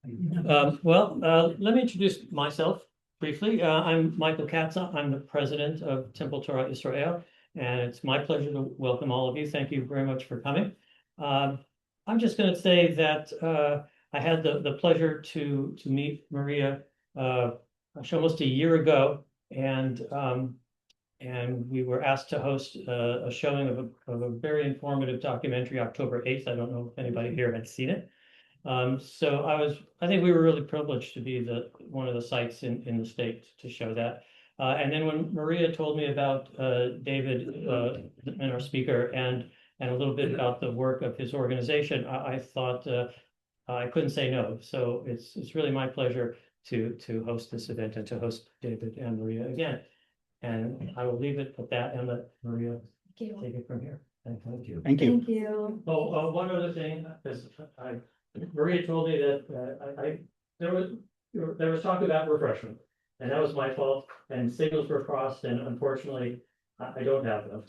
Let me introduce myself briefly. I'm Michael Katza. I'm the president of Temple Torah Israel, and it's my pleasure to welcome all of you. Thank you very much for coming. Um, I'm just going to say that I had the pleasure to meet Maria almost a year ago, and we were asked to host a showing of a very informative documentary, October 8th. I don't know if anybody here had seen it. I think we were really privileged to be one of the sites in the state to show that. And then when Maria told me about David and our speaker and a little bit about the work of his organization, I thought I couldn't say no. So it's really my pleasure to host this event and to host David and Maria again. And I will leave it at that and let Maria take it from here. Thank you. Thank you. Thank you. Oh, one other thing, because Maria told me that there was talk about refreshment, and that was my fault. And signals were crossed, and unfortunately, I don't have them.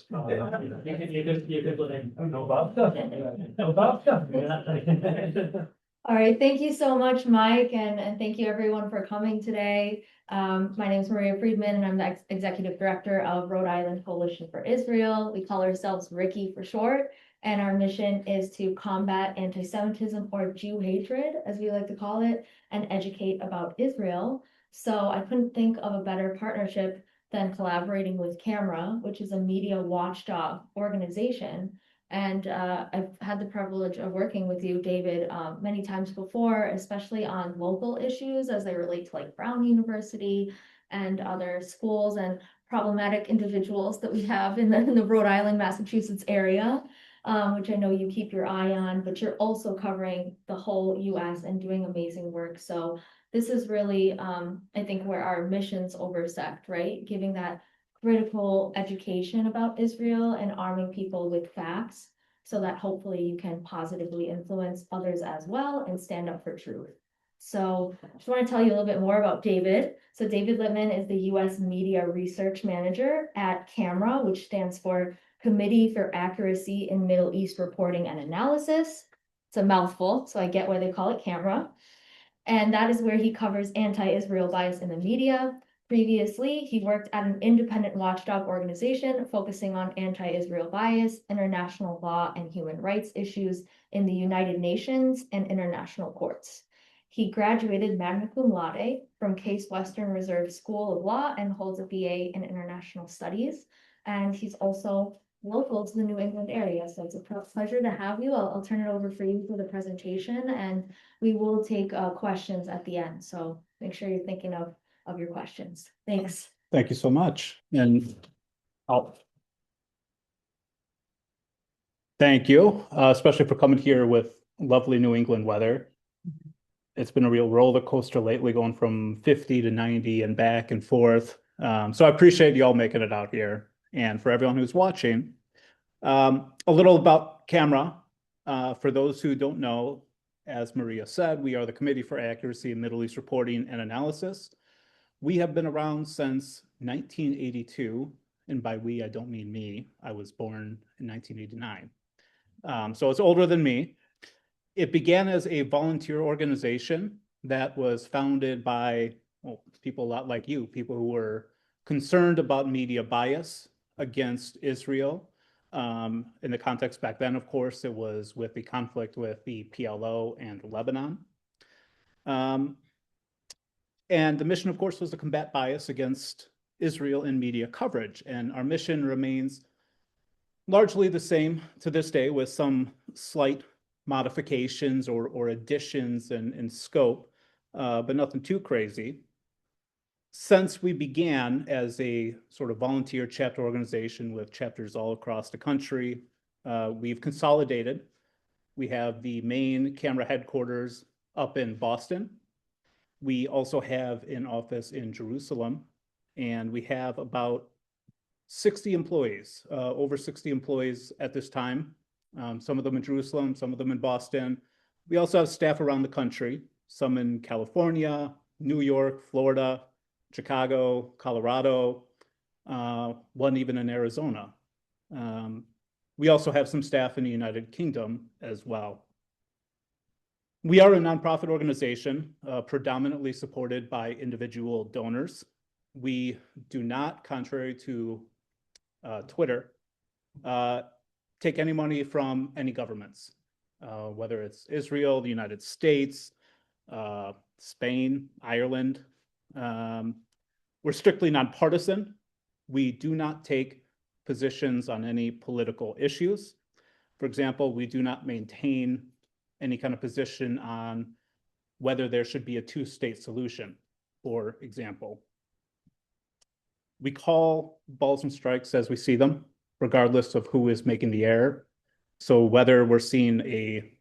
You can blame. No vodka. No vodka. All right, thank you so much, Mike, and thank you everyone for coming today. My name is Maria Friedman, and I'm the executive director of Rhode Island Coalition for Israel. We call ourselves RICKY for short, and our mission is to combat anti-Semitism or Jew hatred, as we like to call it, and educate about Israel. So I couldn't think of a better partnership than collaborating with CAMERA, which is a media watchdog organization. And I've had the privilege of working with you, David, many times before, especially on local issues as they relate to like Brown University and other schools and problematic individuals that we have in the Rhode Island, Massachusetts area, which I know you keep your eye on, but you're also covering the whole US and doing amazing work. So this is really, I think, where our missions intersect, right? Giving that critical education about Israel and arming people with facts so that hopefully you can positively influence others as well and stand up for truth. So I just want to tell you a little bit more about David. So David Littman is the US Media Research Manager at CAMERA, which stands for Committee for Accuracy in Middle East Reporting and Analysis. It's a mouthful, so I get why they call it CAMERA. And that is where he covers anti-Israel bias in the media. Previously, he worked at an independent watchdog organization focusing on anti-Israel bias, international law, and human rights issues in the United Nations and international courts. He graduated magna cum laude from Case Western Reserve School of Law and holds a BA in International Studies. And he's also local to the New England area. So it's a pleasure to have you. I'll turn it over for you for the presentation, and we will take questions at the end. So make sure you're thinking of your questions. Thanks. Thank you so much. And thank you, especially for coming here with lovely New England weather. It's been a real roller coaster lately, going from 50 to 90 and back and forth. So I appreciate you all making it out here. And for everyone who's watching, a little about CAMERA. For those who don't know, as Maria said, we are the Committee for Accuracy in Middle East Reporting and Analysis. We have been around since 1982, and by we, I don't mean me. I was born in 1989. So it's older than me. It began as a volunteer organization that was founded by people a lot like you, people who were concerned about media bias against Israel. In the context back then, of course, it was with the conflict with the PLO and Lebanon. And the mission, of course, was to combat bias against Israel in media coverage. And our mission remains largely the same to this day, with some slight modifications or additions in scope, but nothing too crazy. Since we began as a sort of volunteer chapter organization with chapters all across the country, we've consolidated. We have the main CAMERA headquarters up in Boston. We also have an office in Jerusalem, and we have about 60 employees, over 60 employees at this time. Some of them in Jerusalem, some of them in Boston. We also have staff around the country, some in California, New York, Florida, Chicago, Colorado, one even in Arizona. We also have some staff in the United Kingdom as well. We are a nonprofit organization, predominantly supported by individual donors. We do not, contrary to Twitter, take any money from any governments, whether it's Israel, the United States, Spain, Ireland. We're strictly nonpartisan. We do not take positions on any political issues. For example, we do not maintain any kind of position on whether there should be a two-state solution, for example. We call balls and strikes as we see them, regardless of who is making the error. So whether we're seeing a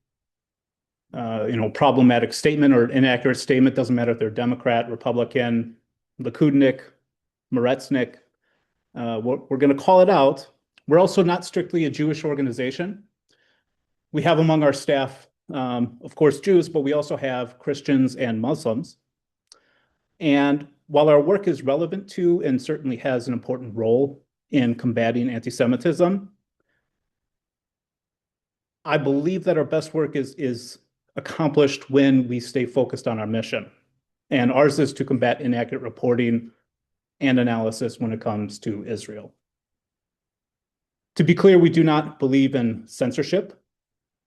problematic statement or inaccurate statement, doesn't matter if they're Democrat, Republican, Likudnik, Meretznik, we're going to call it out. We're also not strictly a Jewish organization. We have among our staff, of course, Jews, but we also have Christians and Muslims. And while our work is relevant to and certainly has an important role in combating anti-Semitism, I believe that our best work is accomplished when we stay focused on our mission. And ours is to combat inaccurate reporting and analysis when it comes to Israel. To be clear, we do not believe in censorship.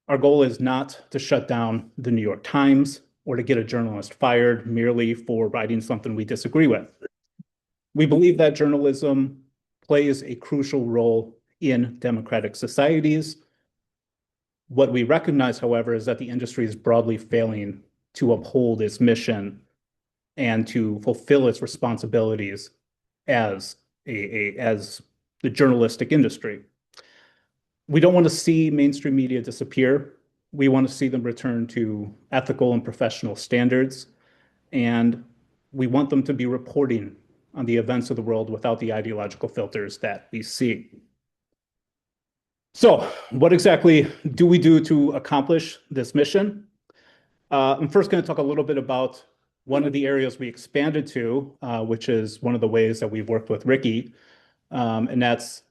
Our goal is not to shut down the New York Times or to get a journalist fired merely for writing something we disagree with. We believe that journalism plays a crucial role in democratic societies. What we recognize, however, is that the industry is broadly failing to uphold its mission and to fulfill its responsibilities as the journalistic industry. We don't want to see mainstream media disappear. We want to see them return to ethical and professional standards, and we want them to be reporting on the events of the world without the ideological filters that we see. So what exactly do we do to accomplish this mission? I'm first going to talk a little bit about one of the areas we expanded to, which is one of the ways that we've worked with Ricky, and that's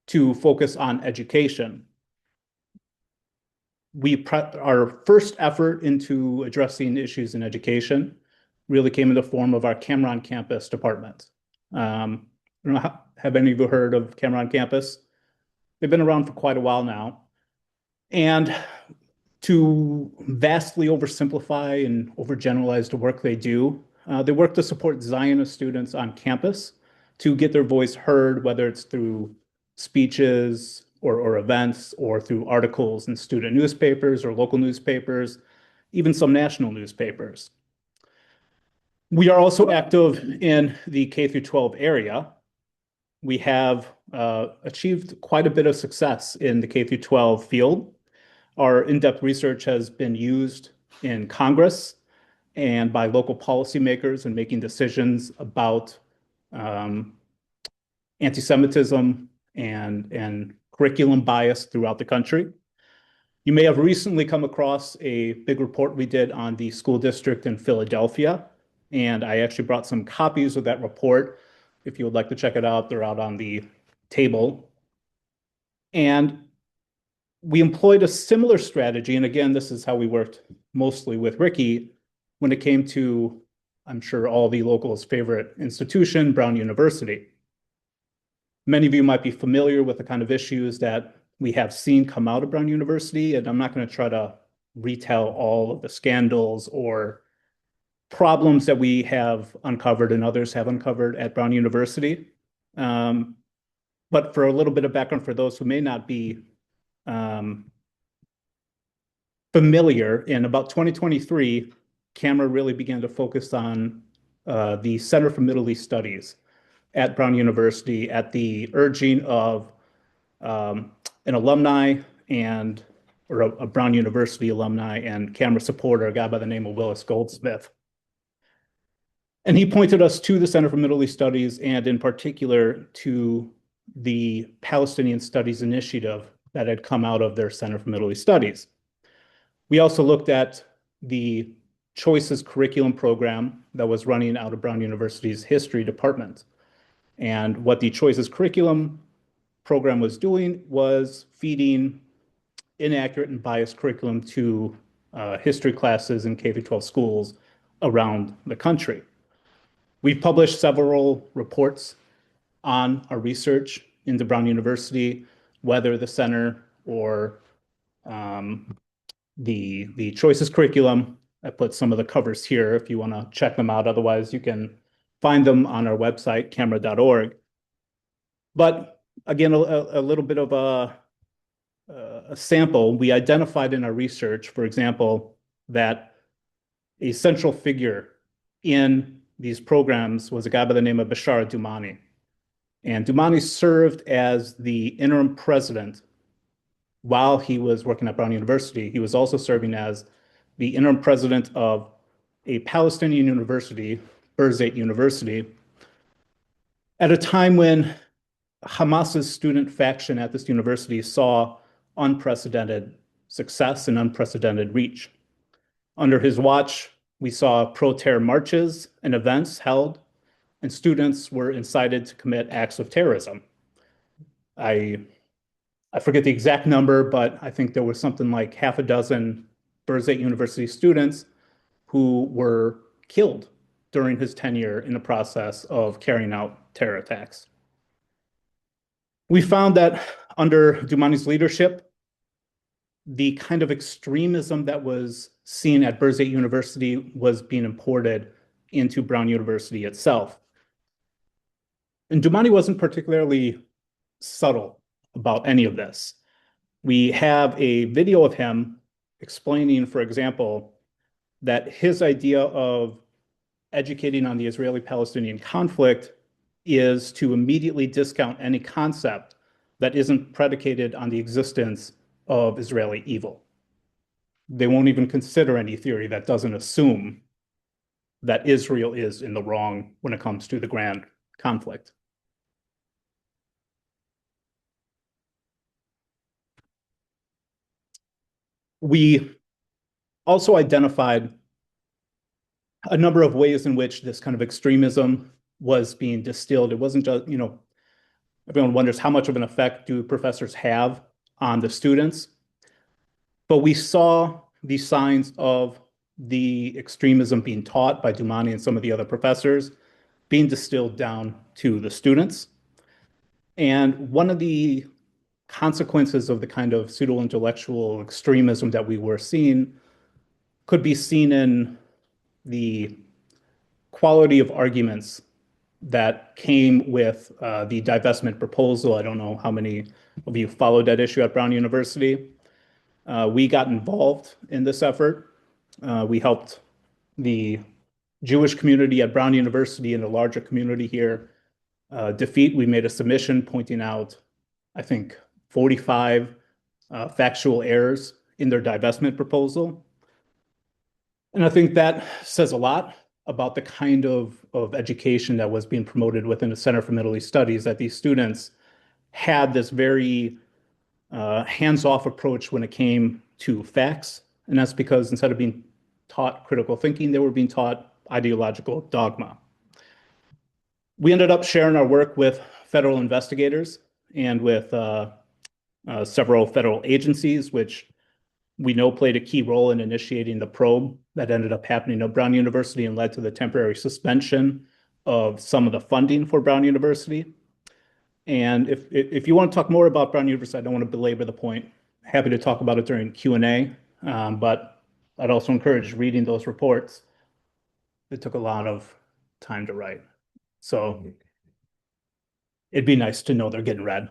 to focus on education. Our first effort into addressing issues in education really came in the form of our Camera on Campus department. I don't know, have any of you heard of Camera on Campus? They've been around for quite a while now. And to vastly oversimplify and overgeneralize the work they work to support Zionist students on campus to get their voice heard, whether it's through speeches or events or through articles in student newspapers or local newspapers, even some national newspapers. We are also active in the K through 12 area. We have achieved quite a bit of success in the K through 12 field. Our in-depth research has been used in Congress and by local policymakers in making decisions about anti-Semitism and curriculum bias throughout the country. You may have recently come across a big report we did on the school district in Philadelphia, and I actually brought some copies of that report. If you would like to check it out, they're out on the table. And we employed a similar strategy, and again, this is how we worked mostly with Ricky when it came to, I'm sure, all the locals' favorite institution, Brown University. Many of you might be familiar with the kind of issues that we have seen come out of Brown University, and I'm not going to try to retell all of the scandals or problems that we have uncovered and others have uncovered at Brown University. But for a little bit of background for those who may not be familiar, in about 2023, CAMERA really began to focus on the Center for Middle East Studies at Brown University at the urging of an alumni or a Brown University alumni and CAMERA supporter, a guy by the name of Willis Goldsmith. And he pointed us to the Center for Middle East Studies and in particular to the Palestinian Studies Initiative that had come out of their Center for Middle East Studies. We also looked at the Choices curriculum program that was running out of Brown University's history department. And what the Choices curriculum program was doing was feeding inaccurate and biased curriculum to history classes in K-12 schools around the country. We've published several reports on our research into Brown University, whether the center or the choices curriculum. I put some of the covers here if you want to check them out. Otherwise, you can find them on our website, camera.org. But again, a little bit of a sample. We identified in our research, for example, that a central figure in these programs was a guy by the name of Bashar Dumani. And Dumani served as the interim president while he was working at Brown University. He was also serving as the interim president of a Palestinian university, Birzeit University, at a time when Hamas's student faction at this university saw unprecedented success and unprecedented reach. Under his watch, we saw pro-terror marches and events held, and students were incited to commit acts of terrorism. I forget the exact number, but I think there was something like half a dozen Birzeit University students who were killed during his tenure in the process of carrying out terror attacks. We found that under Dumani's leadership, the kind of extremism that was seen at Birzeit University was being imported into Brown University itself. And Dumani wasn't particularly subtle about any of this. We have a video of him explaining, for example, that his idea of educating on the Israeli-Palestinian conflict is to immediately discount any concept that isn't predicated on the existence of Israeli evil. They won't even consider any theory that doesn't assume that Israel is in the wrong when it comes to the grand conflict. We also identified a number of ways in which this kind of extremism was being distilled. It wasn't just, everyone wonders how much of an effect do professors have on the students. But we saw these signs of the extremism being taught by Dumani and some of the other professors being distilled down to the students. And one of the consequences of the kind of pseudo-intellectual extremism that we were seeing could be seen in the quality of arguments that came with the divestment proposal. I don't know how many of you followed that issue at Brown University. We got involved in this effort. We helped the Jewish community at Brown University and the larger community here defeat. We made a submission pointing out, I think, 45 factual errors in their divestment proposal. And I think that says a lot about the kind of education that was being promoted within the Center for Middle East Studies, that these students had this very hands-off approach when it came to facts. And that's because instead of being taught critical thinking, they were being taught ideological dogma. We ended up sharing our work with federal investigators and with several federal agencies, which we know played a key role in initiating the probe that ended up happening at Brown University and led to the temporary suspension of some of the funding for Brown University. And if you want to talk more about Brown University, I don't want to belabor the point. Happy to talk about it during Q&A, but I'd also encourage reading those reports. It took a lot of time to write. So it'd be nice to know they're getting read.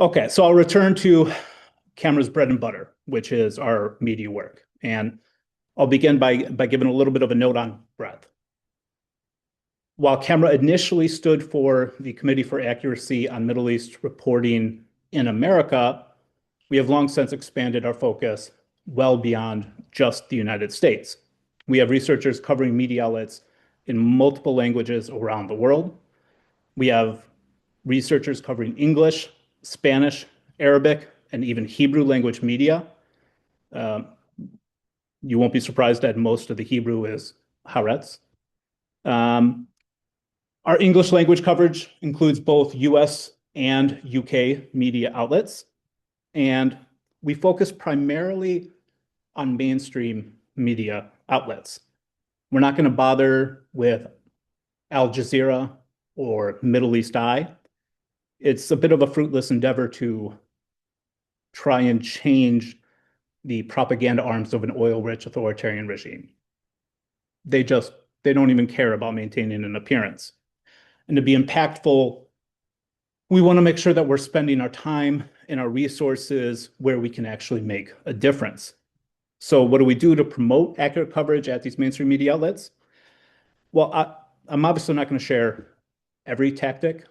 Okay, so I'll return to Camera's bread and butter, which is our media work. And I'll begin by giving a little bit of a note on breadth. While Camera initially stood for the Committee for Accuracy on Middle East Reporting in America, we have long since expanded our focus well beyond just the United States. We have researchers covering media outlets in multiple languages around the world. We have researchers covering English, Spanish, Arabic, and even Hebrew language media. You won't be surprised that most of the Hebrew is Haaretz. Our English language coverage includes both US and UK media outlets. And we focus primarily on mainstream media outlets. We're not going to bother with Al Jazeera or Middle East Eye. It's a bit of a fruitless endeavor to try and change the propaganda arms of an oil-rich authoritarian regime. They don't even care about maintaining an appearance. And to be impactful, we want to make sure that we're spending our time and our resources where we can actually make a difference. So what do we do to promote accurate coverage at these mainstream media outlets? Well, I'm obviously not going to share every tactic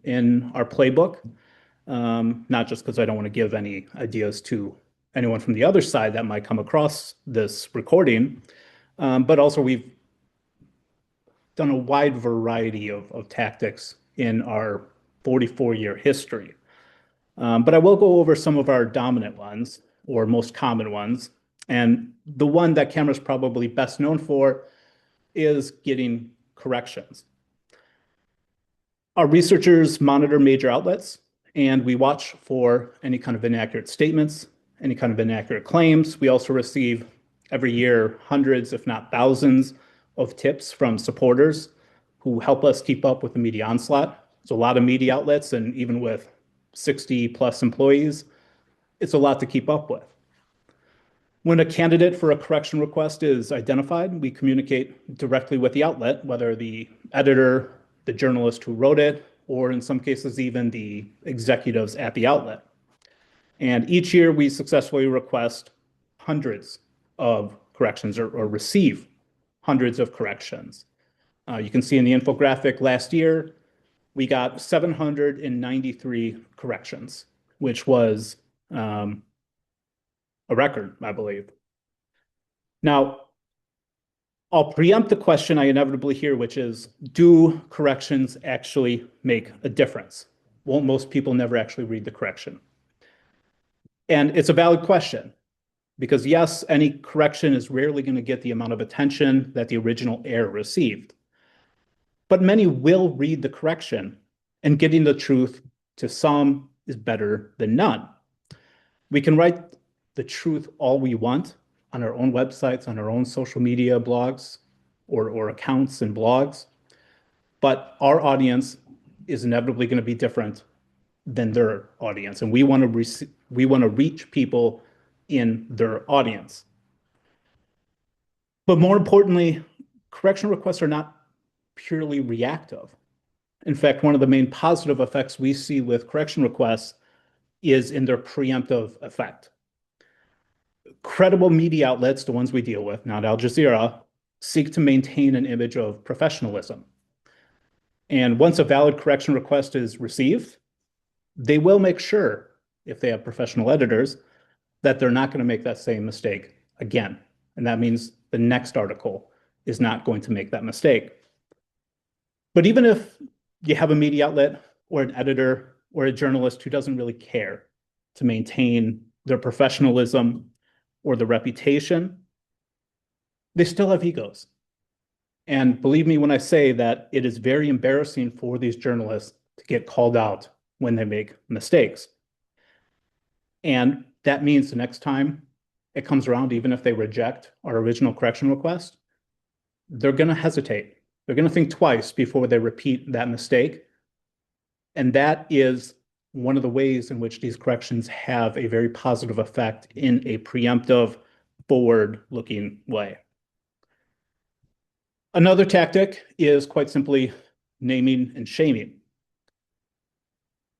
in our playbook, not just because I don't want to give any ideas to anyone from the other side that might come across this recording, but also we've done a wide variety of tactics in our 44-year history. But I will go over some of our dominant ones or most common ones. And the one that Camera's probably best known for is getting corrections. Our researchers monitor major outlets, and we watch for any kind of inaccurate statements, any kind of inaccurate claims. We also receive every year hundreds, if not thousands, of tips from supporters who help us keep up with the media onslaught. There's a lot of media outlets, and even with 60 plus employees, it's a lot to keep up with. When a candidate for a correction request is identified, we communicate directly with the outlet, whether the editor, the journalist who wrote it, or in some cases, even the executives at the outlet. And each year we successfully request hundreds of corrections or receive hundreds of corrections. You can see in the infographic last year, we got 793 corrections, which was a record, I believe. Now, I'll preempt the question I inevitably hear, which is, do corrections actually make a difference? Won't most people never actually read the correction? And it's a valid question, because yes, any correction is rarely going to get the amount of attention that the original error received. But many will read the correction, and getting the truth to some is better than none. We can write the truth all we want on our own websites, on our own social media blogs or accounts and blogs, but our audience is inevitably going to be different than their audience, and we want to reach people in their audience. But more importantly, correction requests are not purely reactive. In fact, one of the main positive effects we see with correction requests is in their preemptive effect. Credible media outlets, the ones we deal with, not Al Jazeera, seek to maintain an image of professionalism. And once a valid correction request is received, they will make sure, if they have professional editors, that they're not going to make that same mistake again. And that means the next article is not going to make that mistake. But even if you have a media outlet or an editor or a journalist who doesn't really care to maintain their professionalism or the reputation, they still have egos. And believe me when I say that it is very embarrassing for these journalists to get called out when they make mistakes. And that means the next time it comes around, even if they reject our original correction request, they're going to hesitate. They're going to think twice before they repeat that mistake. And that is one of the ways in which these corrections have a very positive effect in a preemptive, forward-looking way. Another tactic is quite simply naming and shaming.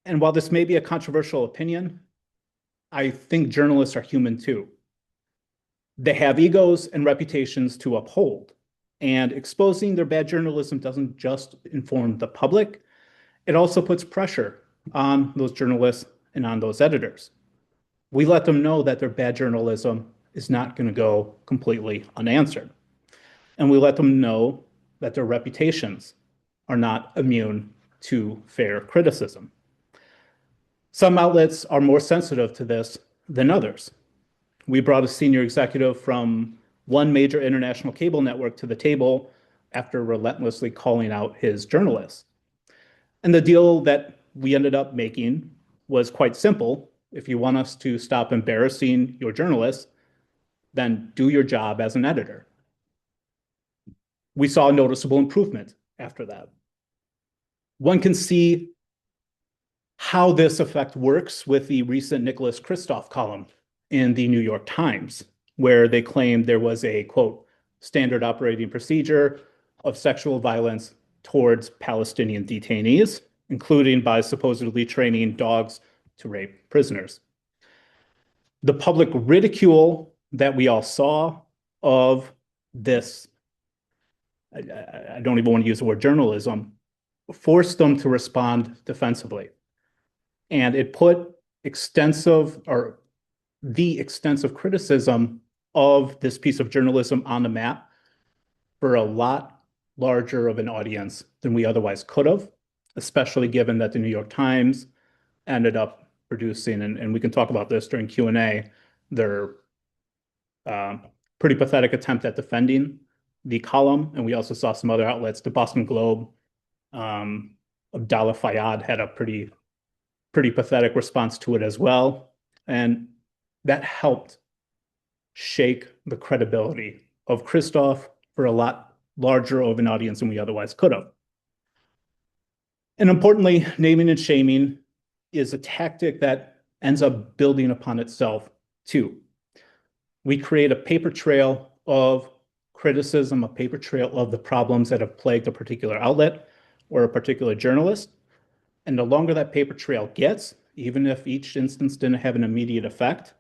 And while this may be a controversial opinion, I think journalists are human too. They have egos and reputations to uphold, and exposing their bad journalism doesn't just inform the public, it also puts pressure on those journalists and on those editors. We let them know that their bad journalism is not going to go completely unanswered. And we let them know that their reputations are not immune to fair criticism. Some outlets are more sensitive to this than others. We brought a senior executive from one major international cable network to the table after relentlessly calling out his journalists. And the deal that we ended up making was quite simple. If you want us to stop embarrassing your journalists, then do your job as an editor. We saw a noticeable improvement after that. One can see how this effect works with the recent Nicholas Kristof column in the New York Times, where they claimed there was a, quote, standard operating procedure of sexual violence towards Palestinian detainees, including by supposedly training dogs to rape prisoners. The public ridicule that we all saw of this, I don't even want to use the word journalism, forced them to respond defensively. And it put the extensive criticism of this piece of journalism on the map for a lot larger of an audience than we otherwise could have, especially given that the New York Times ended up producing, and we can talk about this during Q&A, their pretty pathetic attempt at defending the column. And we also saw some other outlets, the Boston Globe, Abdallah Fayyad had a pretty pathetic response to it as well. And that helped shake the credibility of Kristof for a lot larger of an audience than we otherwise could have. And importantly, naming and shaming is a tactic that ends up building upon itself too. We create a paper trail of criticism, a paper trail of the problems that have plagued a particular outlet or a particular journalist. And the longer that paper trail gets, even if each instance didn't have an immediate effect,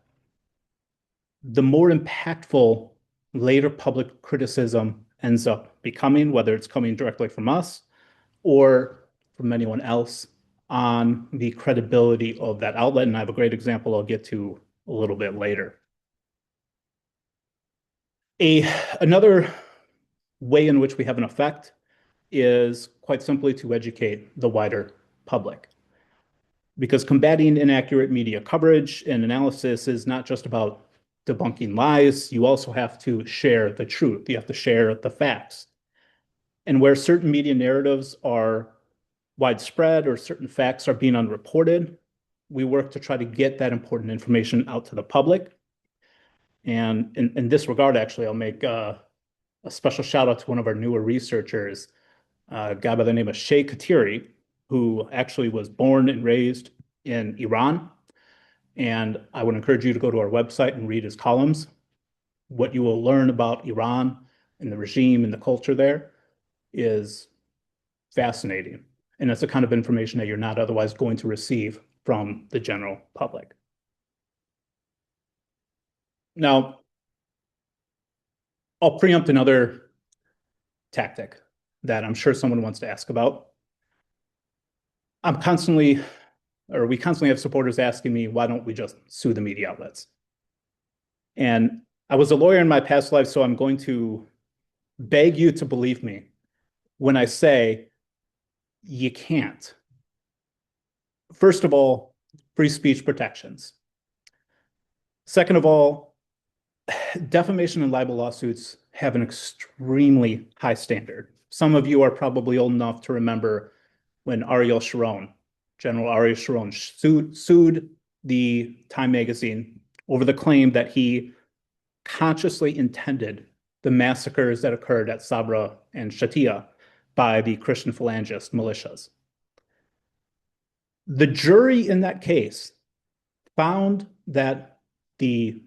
the more impactful later public criticism ends up becoming, whether it's coming directly from us or from anyone else, on the credibility of that outlet. And I have a great example I'll get to a little bit later. Another way in which we have an effect is quite simply to educate the wider public. Because combating inaccurate media coverage and analysis is not just about debunking lies, you also have to share the truth. You have to share the facts. And where certain media narratives are widespread or certain facts are being unreported, we work to try to get that important information out to the public. And in this regard, actually, I'll make a special shout out to one of our newer researchers, a guy by the name of Shay Katiri, who actually was born and raised in Iran. And I would encourage you to go to our website and read his columns. What you will learn about Iran and the regime and the culture there is fascinating. And it's the kind of information that you're not otherwise going to receive from the general public. Now, I'll preempt another tactic that I'm sure someone wants to ask about. We constantly have supporters asking me, why don't we just sue the media outlets? And I was a lawyer in my past life, so I'm going to beg you to believe me when I say you can't. First of all, free speech protections. Second of all, defamation and libel lawsuits have an extremely high standard. Some of you are probably old enough to remember when General Ariel Sharon sued the Time magazine over the claim that he consciously intended the massacres that occurred at Sabra and Shatila by the Christian Phalangist militias. The jury in that case found that the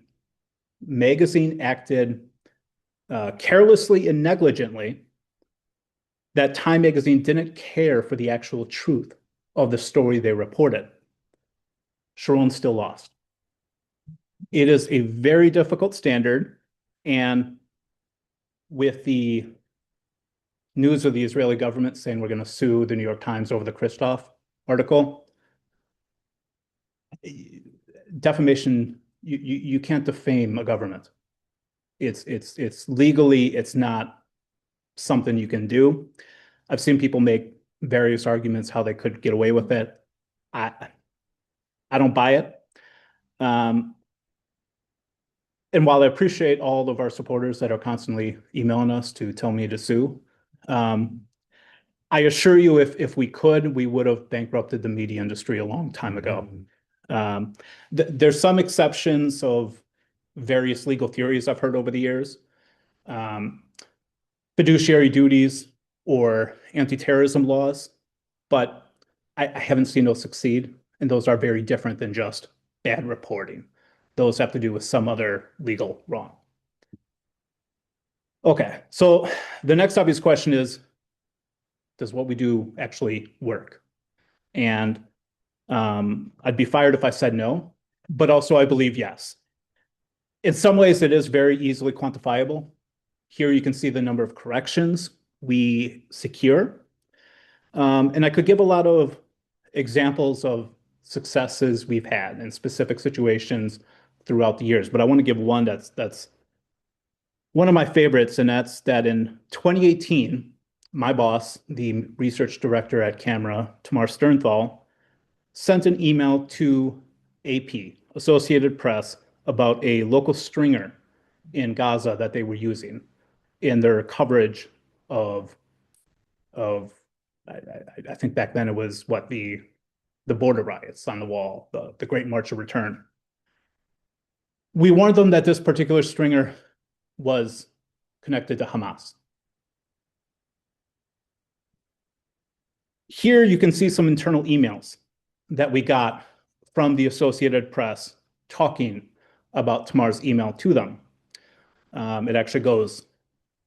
magazine acted carelessly and negligently, that Time magazine didn't care for the actual truth of the story they reported. Sharon still lost. It is a very difficult standard, and with the news of the Israeli government saying we're going to sue the New York Times over the Kristof article, defamation, you can't defame a government. It's legally, it's not something you can do. I've seen people make various arguments how they could get away with it. I don't buy it. And while I appreciate all of our supporters that are constantly emailing us to tell me to sue, I assure you, if we could, we would have bankrupted the media industry a long time ago. There's some exceptions of various legal theories I've heard over the years, fiduciary duties or anti-terrorism laws, but I haven't seen those succeed, and those are very different than just bad reporting. Those have to do with some other legal wrong. Okay, so the next obvious question is, does what we do actually work? And I'd be fired if I said no, but also I believe yes. In some ways, it is very easily quantifiable. Here you can see the number of corrections we secure. And I could give a lot of examples of successes we've had in specific situations throughout the years, but I want to give one that's one of my favorites, and that's that in 2018, my boss, the research director at Camera, Tamar Sternthal, sent an email to AP, Associated Press, about a local stringer in Gaza that they were using in their coverage of I think back then it was what the border riots on the wall, the Great March of Return. We warned them that this particular stringer was connected to Hamas. Here you can see some internal emails that we got from the Associated Press talking about Tamar's email to them. It actually goes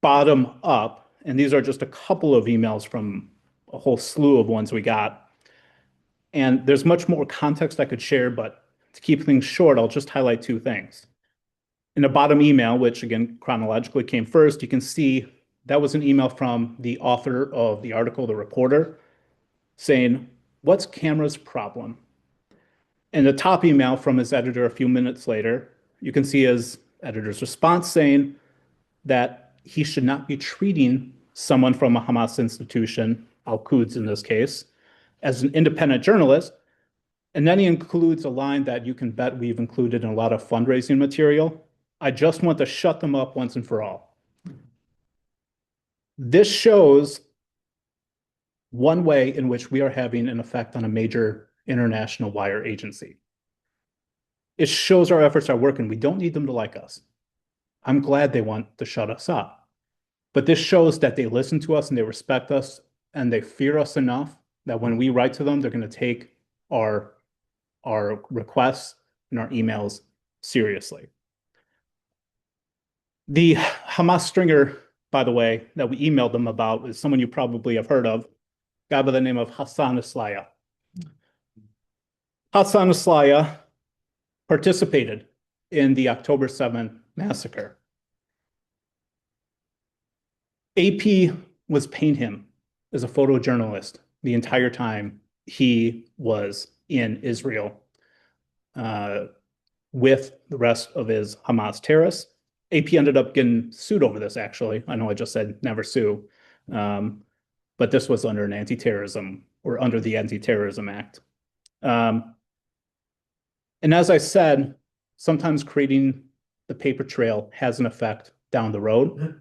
bottom up, and these are just a couple of emails from a whole slew of ones we got. And there's much more context I could share, but to keep things short, I'll just highlight two things. In the bottom email, which again chronologically came first, you can see that was an email from the author of the article, the reporter, saying, "What's Camera's problem?" And the top email from his editor a few minutes later, you can see his editor's response saying that he should not be treating someone from a Hamas institution, Al-Quds in this case, as an independent journalist. And then he includes a line that you can bet we've included in a lot of fundraising material. "I just want to shut them up once and for all." This shows one way in which we are having an effect on a major international wire agency. It shows our efforts are working. We don't need them to like us. I'm glad they want to shut us up. But this shows that they listen to us and they respect us and they fear us enough that when we write to them, they're going to take our requests and our emails seriously. The Hamas stringer, by the way, that we emailed them about is someone you probably have heard of, a guy by the name of Hassan Aslaya. Hassan Aslaya participated in the October 7th massacre. AP was paying him as a photojournalist the entire time he was in Israel with the rest of his Hamas terrorists. AP ended up getting sued over this, actually. I know I just said never sue, but this was under an anti-terrorism or under the Anti-Terrorism Act. And as I said, sometimes creating the paper trail has an effect down the road.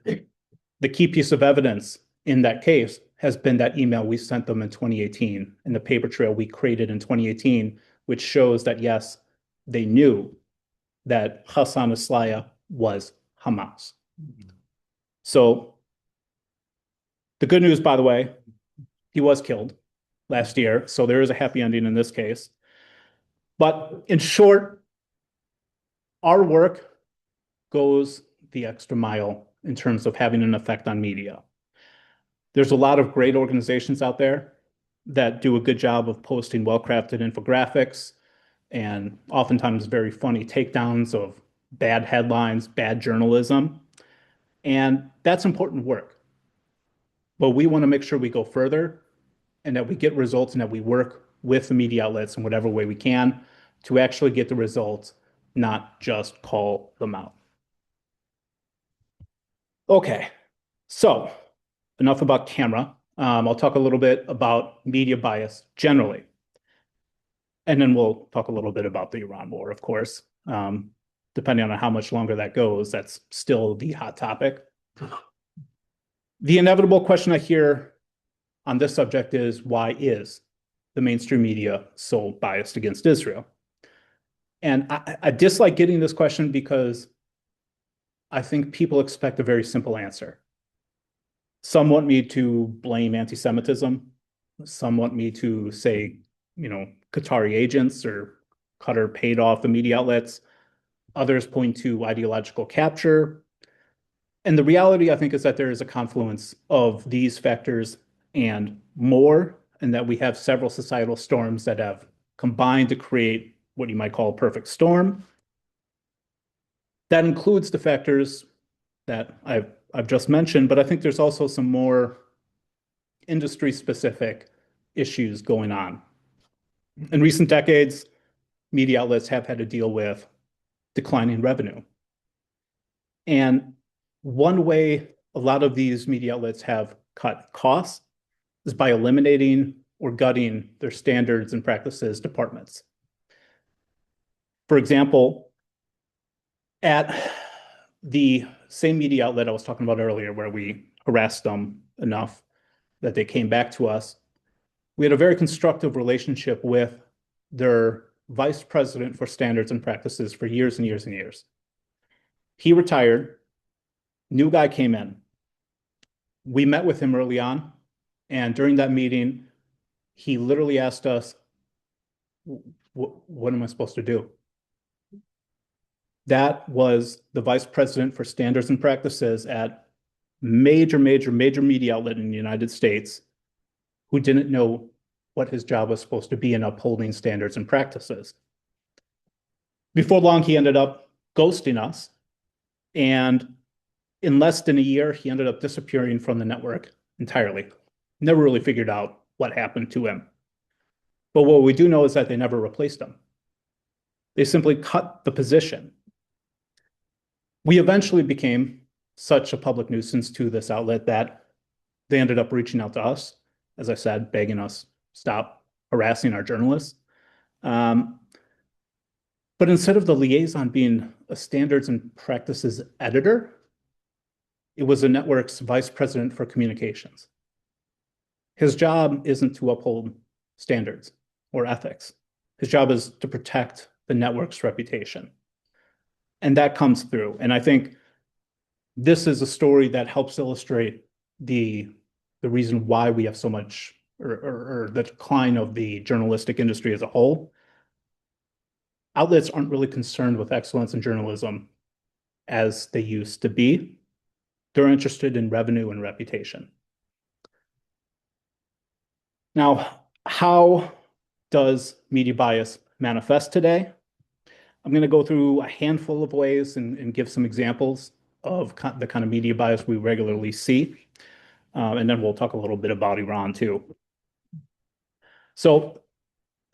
The key piece of evidence in that case has been that email we sent them in 2018 and the paper trail we created in 2018, which shows that, yes, they knew that Hassan Aslaya was Hamas. So the good news, by the way, he was killed last year. So there is a happy ending in this case. But in short, our work goes the extra mile in terms of having an effect on media. There's a lot of great organizations out there that do a good job of posting well-crafted infographics and oftentimes very funny takedowns of bad headlines, bad journalism. And that's important work. But we want to make sure we go further and that we get results and that we work with the media outlets in whatever way we can to actually get the results, not just call them out. Okay, so enough about camera. I'll talk a little bit about media bias generally. And then we'll talk a little bit about the Iran war, of course. Depending on how much longer that goes, that's still the hot topic. The inevitable question I hear on this subject is, why is the mainstream media so biased against Israel? And I dislike getting this question because I think people expect a very simple answer. Some want me to blame anti-Semitism. Some want me to say, Qatari agents or Qatar paid off the media outlets. Others point to ideological capture. And the reality, I think, is that there is a confluence of these factors and more, and that we have several societal storms that have combined to create what you might call a perfect storm. That includes the factors that I've just mentioned, but I think there's also some more industry-specific issues going on. In recent decades, media outlets have had to deal with declining revenue. And one way a lot of these media outlets have cut costs is by eliminating or gutting their standards and practices departments. For example, at the same media outlet I was talking about earlier, where we harassed them enough that they came back to us, we had a very constructive relationship with their vice president for standards and practices for years and years and years. He retired, new guy came in. We met with him early on, and during that meeting, he literally asked us, what am I supposed to do? That was the vice president for standards and practices at major media outlet in the United States, who didn't know what his job was supposed to be in upholding standards and practices. Before long, he ended up ghosting us. And in less than a year, he ended up disappearing from the network entirely. Never really figured out what happened to him. But what we do know is that they never replaced him. They simply cut the position. We eventually became such a public nuisance to this outlet that they ended up reaching out to us, as I said, begging us stop harassing our journalists. But instead of the liaison being a standards and practices editor, it was the network's vice president for communications. His job isn't to uphold standards or ethics. His job is to protect the network's reputation. And that comes through. And I think this is a story that helps illustrate the reason why we have so much, or the decline of the journalistic industry as a whole. Outlets aren't really concerned with excellence in journalism as they used to be. They're interested in revenue and reputation. Now, how does media bias manifest today? I'm going to go through a handful of ways and give some examples of the kind of media bias we regularly see. And then we'll talk a little bit about Iran too. So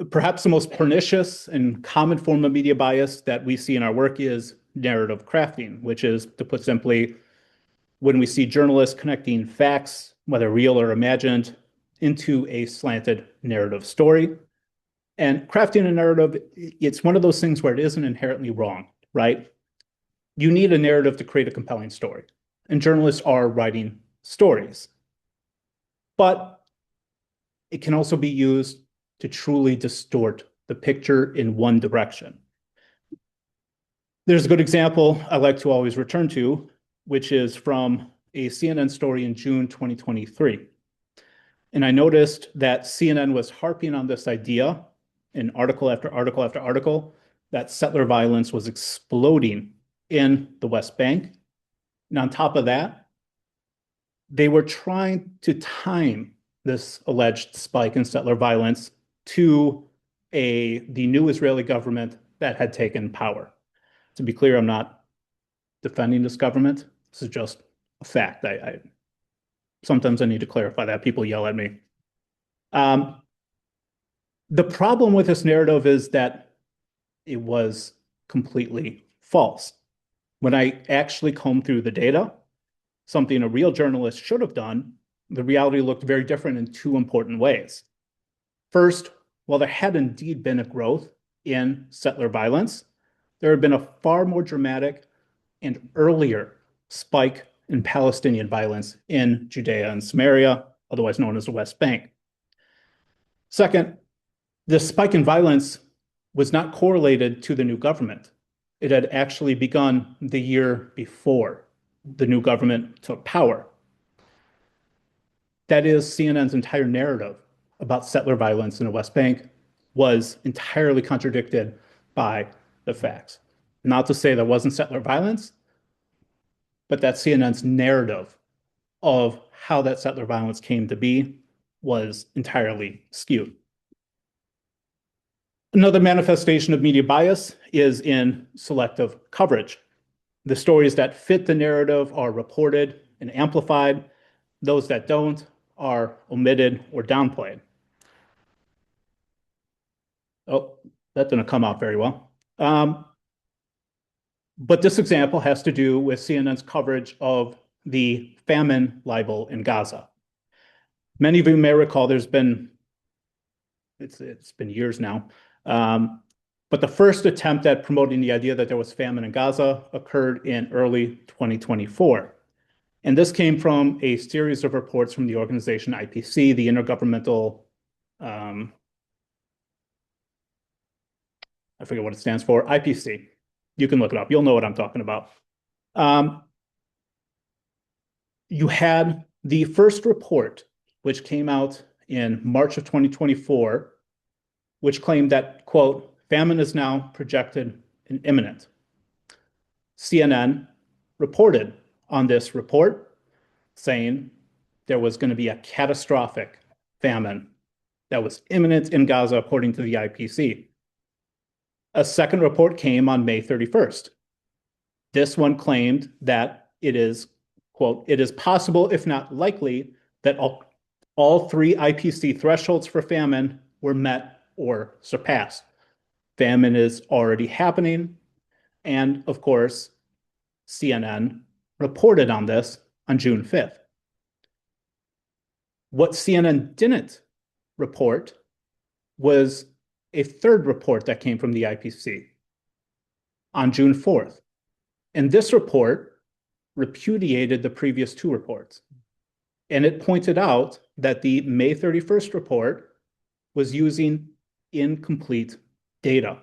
perhaps the most pernicious and common form of media bias that we see in our work is narrative crafting, which is, to put simply, when we see journalists connecting facts, whether real or imagined, into a slanted narrative story. And crafting a narrative, it's one of those things where it isn't inherently wrong, right? You need a narrative to create a compelling story, and journalists are writing stories. But it can also be used to truly distort the picture in one direction. There's a good example I like to always return to, which is from a CNN story in June 2023. And I noticed that CNN was harping on this idea in article after article after article that settler violence was exploding in the West Bank. And on top of that, they were trying to time this alleged spike in settler violence to the new Israeli government that had taken power. To be clear, I'm not defending this government. This is just a fact. Sometimes I need to clarify that. People yell at me. The problem with this narrative is that it was completely false. When I actually combed through the data, something a real journalist should have done, the reality looked very different in two important ways. First, while there had indeed been a growth in settler violence, there had been a far more dramatic and earlier spike in Palestinian violence in Judea and Samaria, otherwise known as the West Bank. Second, the spike in violence was not correlated to the new government. It had actually begun the year before the new government took power. That is, CNN's entire narrative about settler violence in the West Bank was entirely contradicted by the facts. Not to say there wasn't settler violence, but that CNN's narrative of how that settler violence came to be was entirely skewed. Another manifestation of media bias is in selective coverage. The stories that fit the narrative are reported and amplified. Those that don't are omitted or downplayed. Oh, that didn't come out very well. But this example has to do with CNN's coverage of the famine libel in Gaza. Many of you may recall it's been years now, but the first attempt at promoting the idea that there was famine in Gaza occurred in early 2024. And this came from a series of reports from the organization IPC, the Intergovernmental, I forget what it stands for, IPC. You can look it up. You'll know what I'm talking about. You had the first report, which came out in March of 2024, which claimed that, quote, famine is now projected and imminent. CNN reported on this report, saying there was going to be a catastrophic famine that was imminent in Gaza, according to the IPC. A second report came on May 31st. This one claimed that it is, quote, it is possible, if not likely, that all three IPC thresholds for famine were met or surpassed. Famine is already happening. And of course, CNN reported on this on June 5th. What CNN didn't report was a third report that came from the IPC on June 4th. And this report repudiated the previous two reports. And it pointed out that the May 31st report was using incomplete data,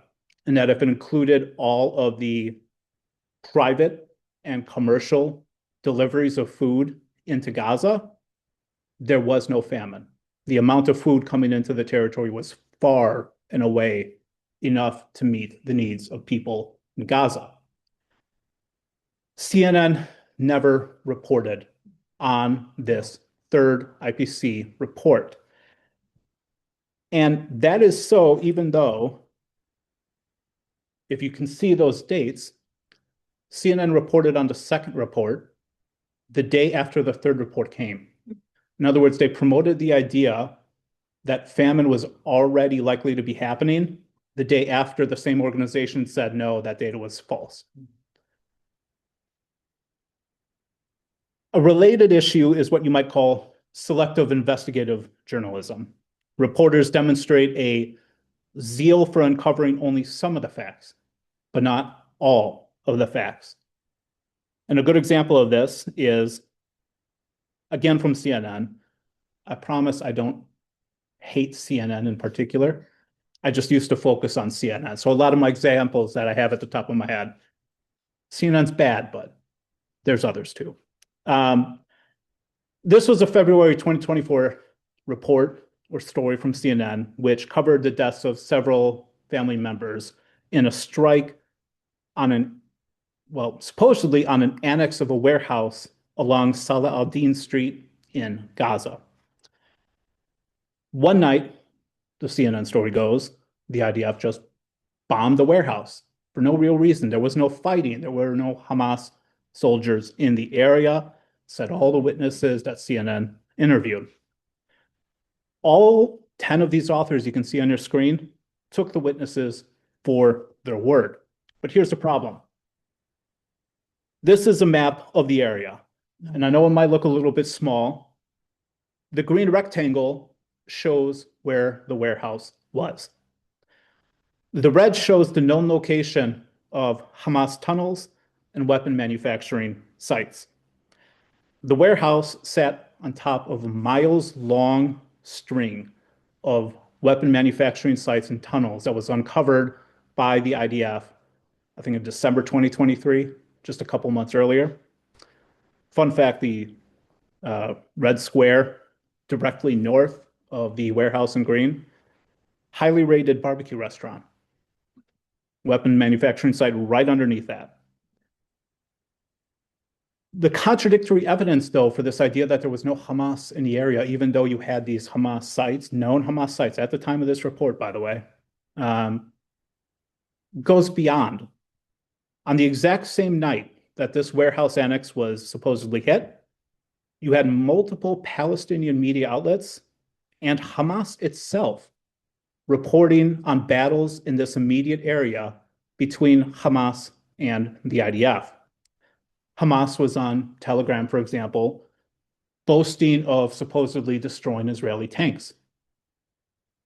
and that if it included all of the private and commercial deliveries of food into Gaza, there was no famine. The amount of food coming into the territory was far and away enough to meet the needs of people in Gaza. CNN never reported on this third IPC report. And that is so, even though, if you can see those dates, CNN reported on the second report the day after the third report came. In other words, they promoted the idea that famine was already likely to be happening the day after the same organization said no, that data was false. A related issue is what you might call selective investigative journalism. Reporters demonstrate a zeal for uncovering only some of the facts, but not all of the facts. And a good example of this is, again, from CNN. I promise I don't hate CNN in particular. I just used to focus on CNN. So a lot of my examples that I have at the top of my head, CNN's bad, but there's others too. This was a February 2024 report or story from CNN, which covered the deaths of several family members in a strike on supposedly on an annex of a warehouse along Salah al-Din Street in Gaza. One night, the CNN story goes, the IDF just bombed the warehouse for no real reason. There was no fighting. There were no Hamas soldiers in the area, said all the witnesses that CNN interviewed. All 10 of these authors you can see on your screen took the witnesses for their word. But here's the problem. This is a map of the area. And I know it might look a little bit small. The green rectangle shows where the warehouse was. The red shows the known location of Hamas tunnels and weapon manufacturing sites. The warehouse sat on top of a miles-long string of weapon manufacturing sites and tunnels that was uncovered by the IDF I think in December 2023, just a couple months earlier. Fun fact, the Red Square directly north of the warehouse in Green, highly rated barbecue restaurant, weapon manufacturing site right underneath that. The contradictory evidence, though, for this idea that there was no Hamas in the area, even though you had these Hamas sites, known Hamas sites at the time of this report, by the way, goes beyond. On the exact same night that this warehouse annex was supposedly hit, you had multiple Palestinian media outlets and Hamas itself reporting on battles in this immediate area between Hamas and the IDF. Hamas was on Telegram, for example, boasting of supposedly destroying Israeli tanks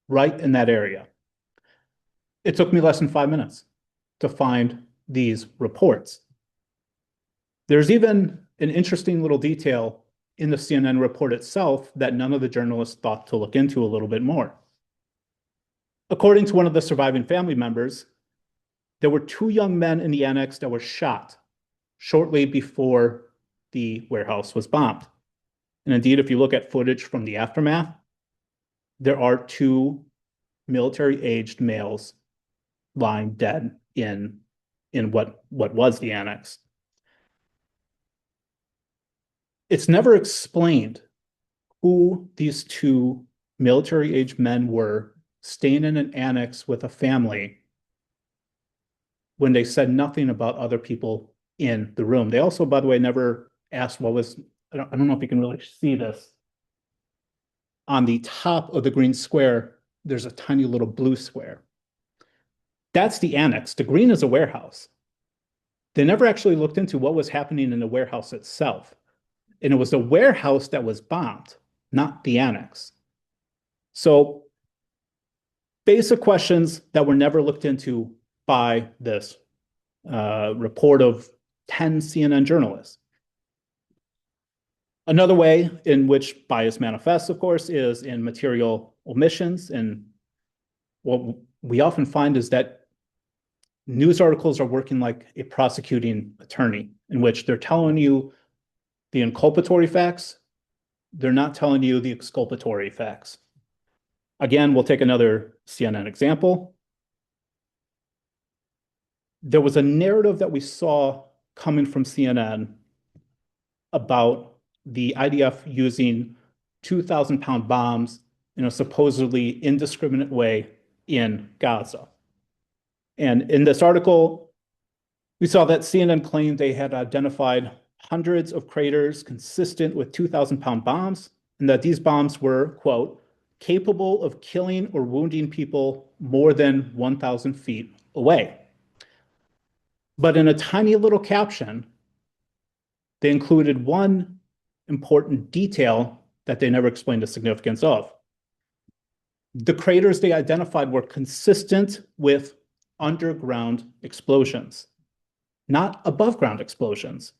right in that area. It took me less than 5 minutes to find these reports. There's even an interesting little detail in the CNN report itself that none of the journalists thought to look into a little bit more. According to one of the surviving family members, there were 2 young men in the annex that were shot shortly before the warehouse was bombed. And indeed, if you look at footage from the aftermath, there are 2 military-aged males lying dead in what was the annex. It's never explained who these 2 military-aged men were staying in an annex with a family when they said nothing about other people in the room. They also, by the way, never asked what was, I don't know if you can really see this. On the top of the green square, there's a tiny little blue square. That's the annex. The green is a warehouse. They never actually looked into what was happening in the warehouse itself. And it was the warehouse that was bombed, not the annex. So basic questions that were never looked into by this report of 10 CNN journalists. Another way in which bias manifests, of course, is in material omissions. And what we often find is that news articles are working like a prosecuting attorney, in which they're telling you the inculpatory facts, they're not telling you the exculpatory facts. Again, we'll take another CNN example. There was a narrative that we saw coming from CNN about the IDF using 2,000-pound bombs in a supposedly indiscriminate way in Gaza. And in this article, we saw that CNN claimed they had identified hundreds of craters consistent with 2,000-pound bombs, and that these bombs were, quote, capable of killing or wounding people more than 1,000 feet away. But in a tiny little caption, they included one important detail that they never explained the significance of. The craters they identified were consistent with underground explosions, not above ground explosions.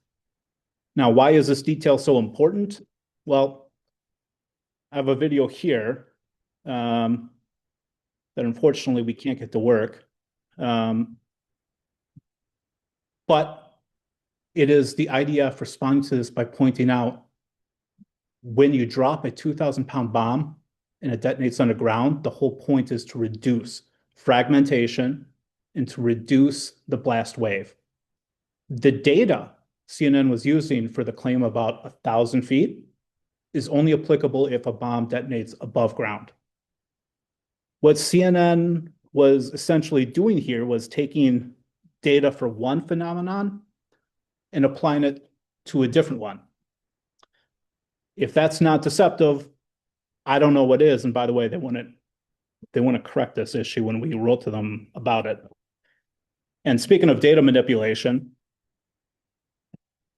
Now, why is this detail so important? Well, I have a video here that unfortunately we can't get to work. But it is the IDF responding to this by pointing out when you drop a 2,000-pound bomb and it detonates underground, the whole point is to reduce fragmentation and to reduce the blast wave. The data CNN was using for the claim about 1,000 feet is only applicable if a bomb detonates above ground. What CNN was essentially doing here was taking data for one phenomenon and applying it to a different one. If that's not deceptive, I don't know what is. And by the way, they want to correct this issue when we wrote to them about it. And speaking of data manipulation,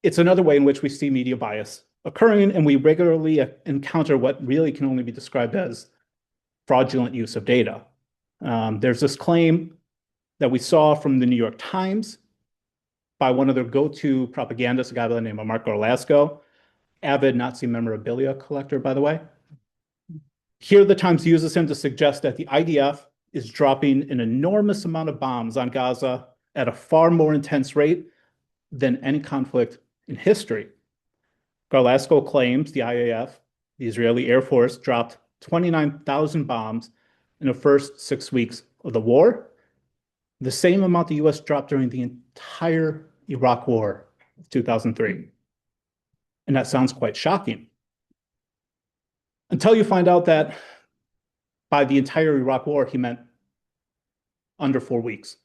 it's another way in which we see media bias occurring, and we regularly encounter what really can only be described as fraudulent use of data. There's this claim that we saw from the New York Times by one of their go-to propagandists, a guy by the name of Marco Orlasco, avid Nazi memorabilia collector, by the way. Here, the Times uses him to suggest that the IDF is dropping an enormous amount of bombs on Gaza at a far more intense rate than any conflict in history. Garlasco claims the IAF, the Israeli Air Force, dropped 29,000 bombs in the first 6 weeks of the war, the same amount the US dropped during the entire Iraq War of 2003. And that sounds quite shocking. Until you find out that by the entire Iraq War, he meant under 4 weeks.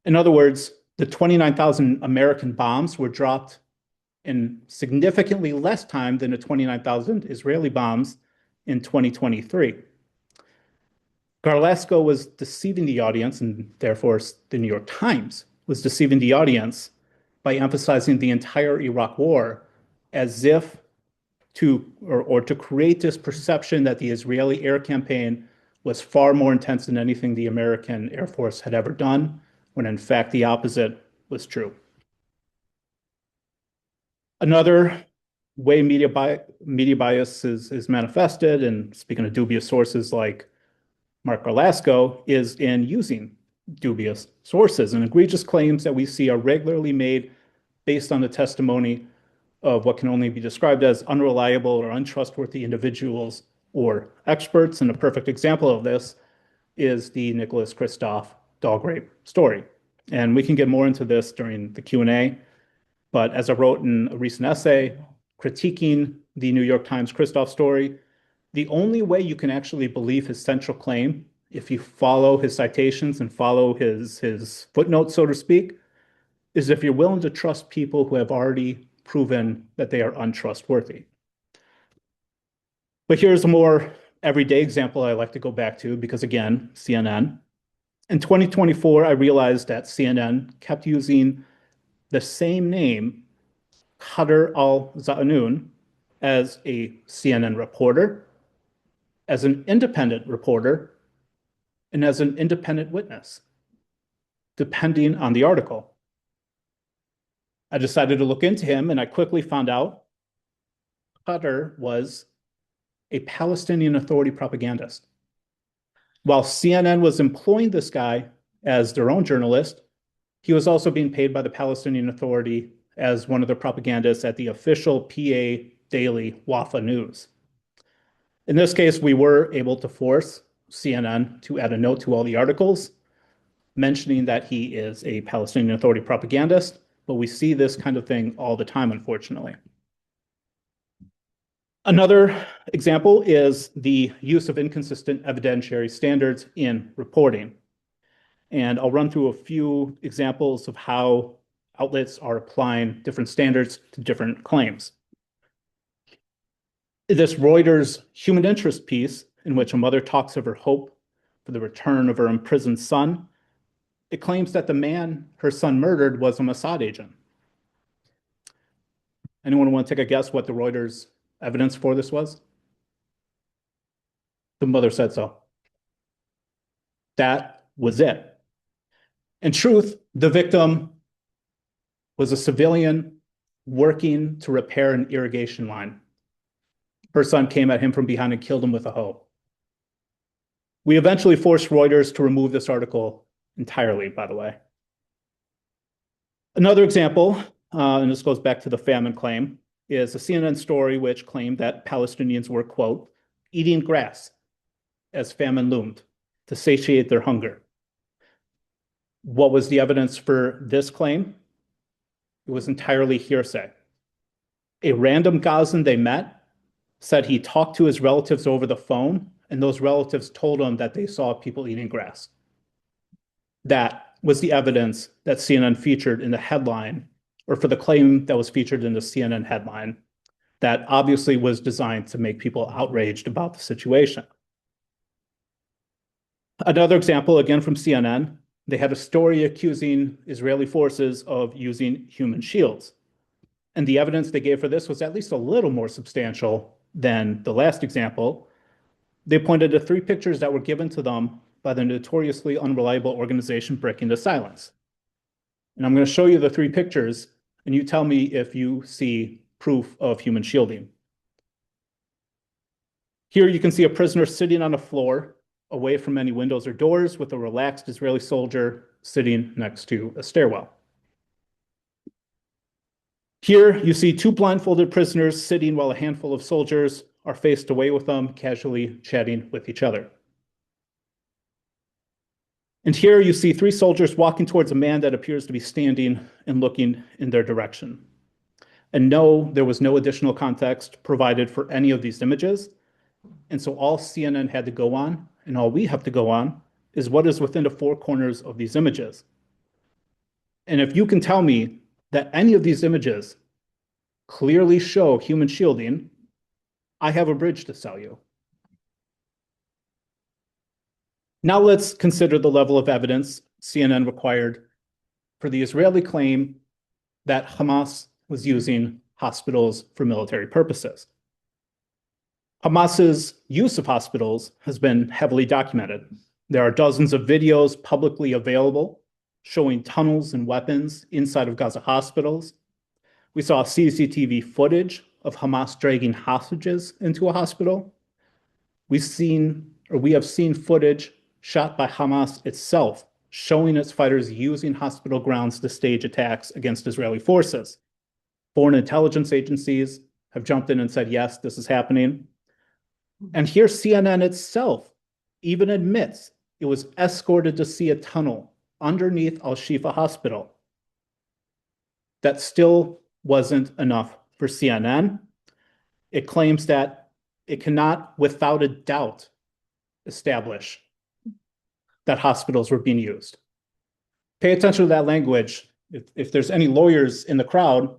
In other words, the 29,000 American bombs were dropped in significantly less time than the 29,000 Israeli bombs in 2023. Garlasco was deceiving the audience, and therefore the New York Times was deceiving the audience by emphasizing the entire Iraq War as if to create this perception that the Israeli air campaign was far more intense than anything the American Air Force had ever done, when in fact the opposite was true. Another way media bias is manifested, and speaking of dubious sources like Mark Garlasco, is in using dubious sources. And egregious claims that we see are regularly made based on the testimony of what can only be described as unreliable or untrustworthy individuals or experts. And a perfect example of this is the Nicholas Kristof dog rape story. And we can get more into this during the Q&A. But as I wrote in a recent essay critiquing the New York Times Kristof story, the only way you can actually believe his central claim, if you follow his citations and follow his footnotes, so to speak, is if you're willing to trust people who have already proven that they are untrustworthy. But here's a more everyday example I like to go back to because, again, CNN. In 2024, I realized that CNN kept using the same name, Qatar al-Za'anoun, as a CNN reporter, as an independent reporter, and as an independent witness, depending on the article. I decided to look into him, and I quickly found out Qatar was a Palestinian Authority propagandist. While CNN was employing this guy as their own journalist, he was also being paid by the Palestinian Authority as one of the propagandists at the official PA daily Wafa News. In this case, we were able to force CNN to add a note to all the articles mentioning that he is a Palestinian Authority propagandist, but we see this kind of thing all the time, unfortunately. Another example is the use of inconsistent evidentiary standards in reporting. And I'll run through a few examples of how outlets are applying different standards to different claims. This Reuters human interest piece, in which a mother talks of her hope for the return of her imprisoned son, it claims that the man her son murdered was a Mossad agent. Anyone want to take a guess what the Reuters evidence for this was? The mother said so. That was it. In truth, the victim was a civilian working to repair an irrigation line. Her son came at him from behind and killed him with a hoe. We eventually forced Reuters to remove this article entirely, by the way. Another example, and this goes back to the famine claim, is a CNN story which claimed that Palestinians were, quote, eating grass as famine loomed to satiate their hunger. What was the evidence for this claim? It was entirely hearsay. A random Gazan they met said he talked to his relatives over the phone, and those relatives told him that they saw people eating grass. That was the evidence that CNN featured in the headline, or for the claim that was featured in the CNN headline, that obviously was designed to make people outraged about the situation. Another example, again from CNN, they had a story accusing Israeli forces of using human shields. And the evidence they gave for this was at least a little more substantial than the last example. They pointed to 3 pictures that were given to them by the notoriously unreliable organization Breaking the Silence. And I'm going to show you the 3 pictures, and you tell me if you see proof of human shielding. Here you can see a prisoner sitting on a floor away from any windows or doors with a relaxed Israeli soldier sitting next to a stairwell. Here you see two blindfolded prisoners sitting while a handful of soldiers are faced away with them, casually chatting with each other. And here you see three soldiers walking towards a man that appears to be standing and looking in their direction. And no, there was no additional context provided for any of these images. And so all CNN had to go on, and all we have to go on, is what is within the four corners of these images. And if you can tell me that any of these images clearly show human shielding, I have a bridge to sell you. Now let's consider the level of evidence CNN required for the Israeli claim that Hamas was using hospitals for military purposes. Hamas's use of hospitals has been heavily documented. There are dozens of videos publicly available showing tunnels and weapons inside of Gaza hospitals. We saw CCTV footage of Hamas dragging hostages into a hospital. We have seen footage shot by Hamas itself, showing its fighters using hospital grounds to stage attacks against Israeli forces. Foreign intelligence agencies have jumped in and said, yes, this is happening. And here CNN itself even admits it was escorted to see a tunnel underneath Al-Shifa Hospital. That still wasn't enough for CNN. It claims that it cannot, without a doubt, establish that hospitals were being used. Pay attention to that language. If there's any lawyers in the crowd,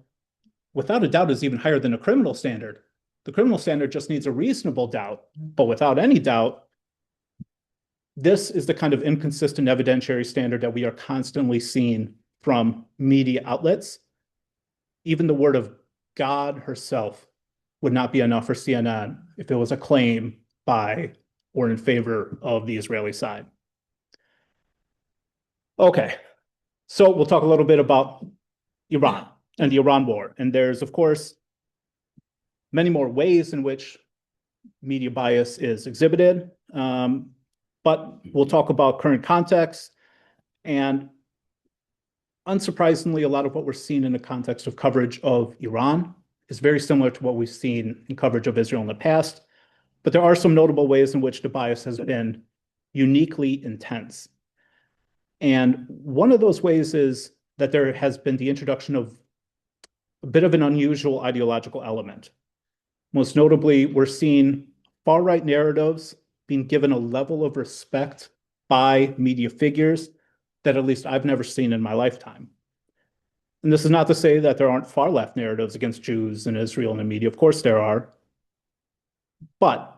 without a doubt is even higher than a criminal standard. The criminal standard just needs a reasonable doubt, but without any doubt, this is the kind of inconsistent evidentiary standard that we are constantly seeing from media outlets. Even the word of God herself would not be enough for CNN if it was a claim by or in favor of the Israeli side. Okay, so we'll talk a little bit about Iran and the Iran war. And there's, of course, many more ways in which media bias is exhibited, but we'll talk about current context. And unsurprisingly, a lot of what we're seeing in the context of coverage of Iran is very similar to what we've seen in coverage of Israel in the past. But there are some notable ways in which the bias has been uniquely intense. And one of those ways is that there has been the introduction of a bit of an unusual ideological element. Most notably, we're seeing far-right narratives being given a level of respect by media figures that at least I've never seen in my lifetime. And this is not to say that there aren't far-left narratives against Jews in Israel and the media. Of course there are. But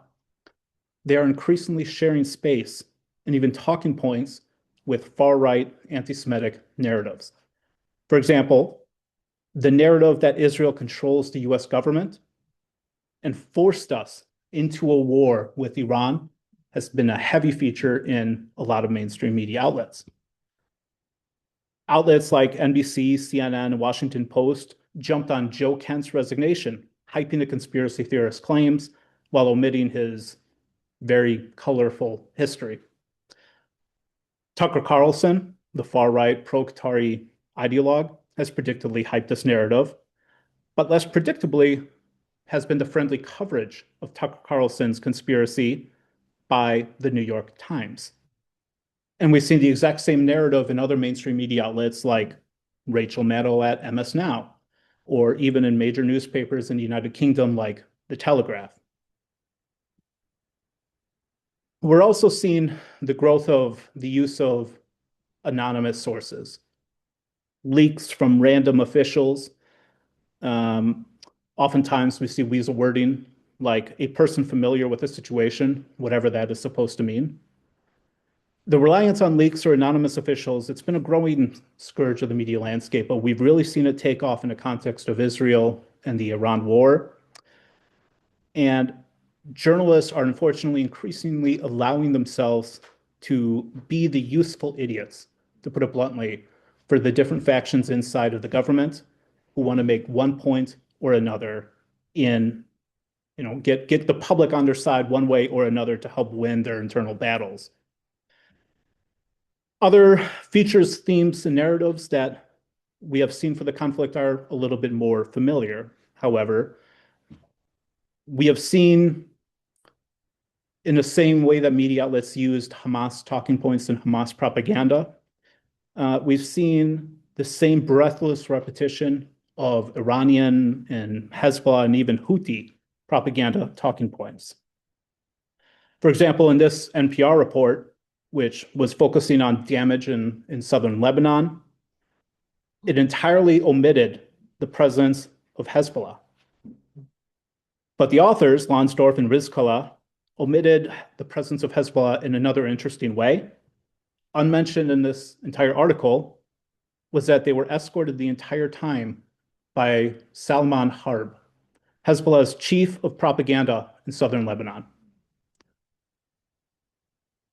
they are increasingly sharing space and even talking points with far-right anti-Semitic narratives. For example, the narrative that Israel controls the US government and forced us into a war with Iran has been a heavy feature in a lot of mainstream media outlets. Outlets like NBC, CNN, and Washington Post jumped on Joe Kent's resignation, hyping the conspiracy theorist claims while omitting his very colorful history. Tucker Carlson, the far-right pro-Qatari ideologue, has predictably hyped this narrative, but less predictably has been the friendly coverage of Tucker Carlson's conspiracy by the New York Times. And we've seen the exact same narrative in other mainstream media outlets like Rachel Maddow at MS Now, or even in major newspapers in the United Kingdom like The Telegraph. We're also seeing the growth of the use of anonymous sources, leaks from random officials. Oftentimes we see weasel wording like a person familiar with a situation, whatever that is supposed to mean. The reliance on leaks or anonymous officials, it's been a growing scourge of the media landscape, but we've really seen it take off in the context of Israel and the Iran war. And journalists are unfortunately increasingly allowing themselves to be the useful idiots, to put it bluntly, for the different factions inside of the government who want to make one point or another in get the public on their side one way or another to help win their internal battles. Other features, themes, and narratives that we have seen for the conflict are a little bit more familiar. However, we have seen, in the same way that media outlets used Hamas talking points and Hamas propaganda, we've seen the same breathless repetition of Iranian and Hezbollah and even Houthi propaganda talking points. For example, in this NPR report, which was focusing on damage in southern Lebanon, it entirely omitted the presence of Hezbollah. But the authors, Lonsdorf and Rizkallah, omitted the presence of Hezbollah in another interesting way. Unmentioned in this entire article was that they were escorted the entire time by Salman Harb, Hezbollah's chief of propaganda in southern Lebanon.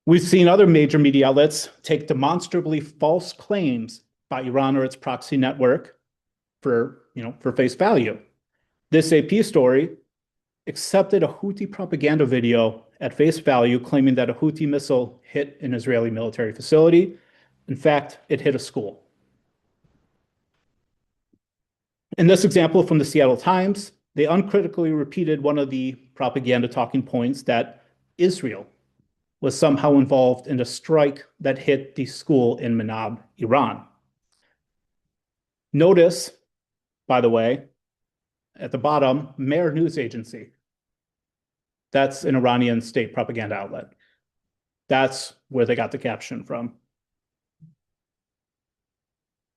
We've seen other major media outlets take demonstrably false claims by Iran or its proxy network for face value. This AP story accepted a Houthi propaganda video at face value, claiming that a Houthi missile hit an Israeli military facility. In fact, it hit a school. In this example from the Seattle Times, they uncritically repeated one of the propaganda talking points that Israel was somehow involved in a strike that hit the school in Manab, Iran. Notice, by the way, at the bottom, Mer News Agency. That's an Iranian state propaganda outlet. That's where they got the caption from.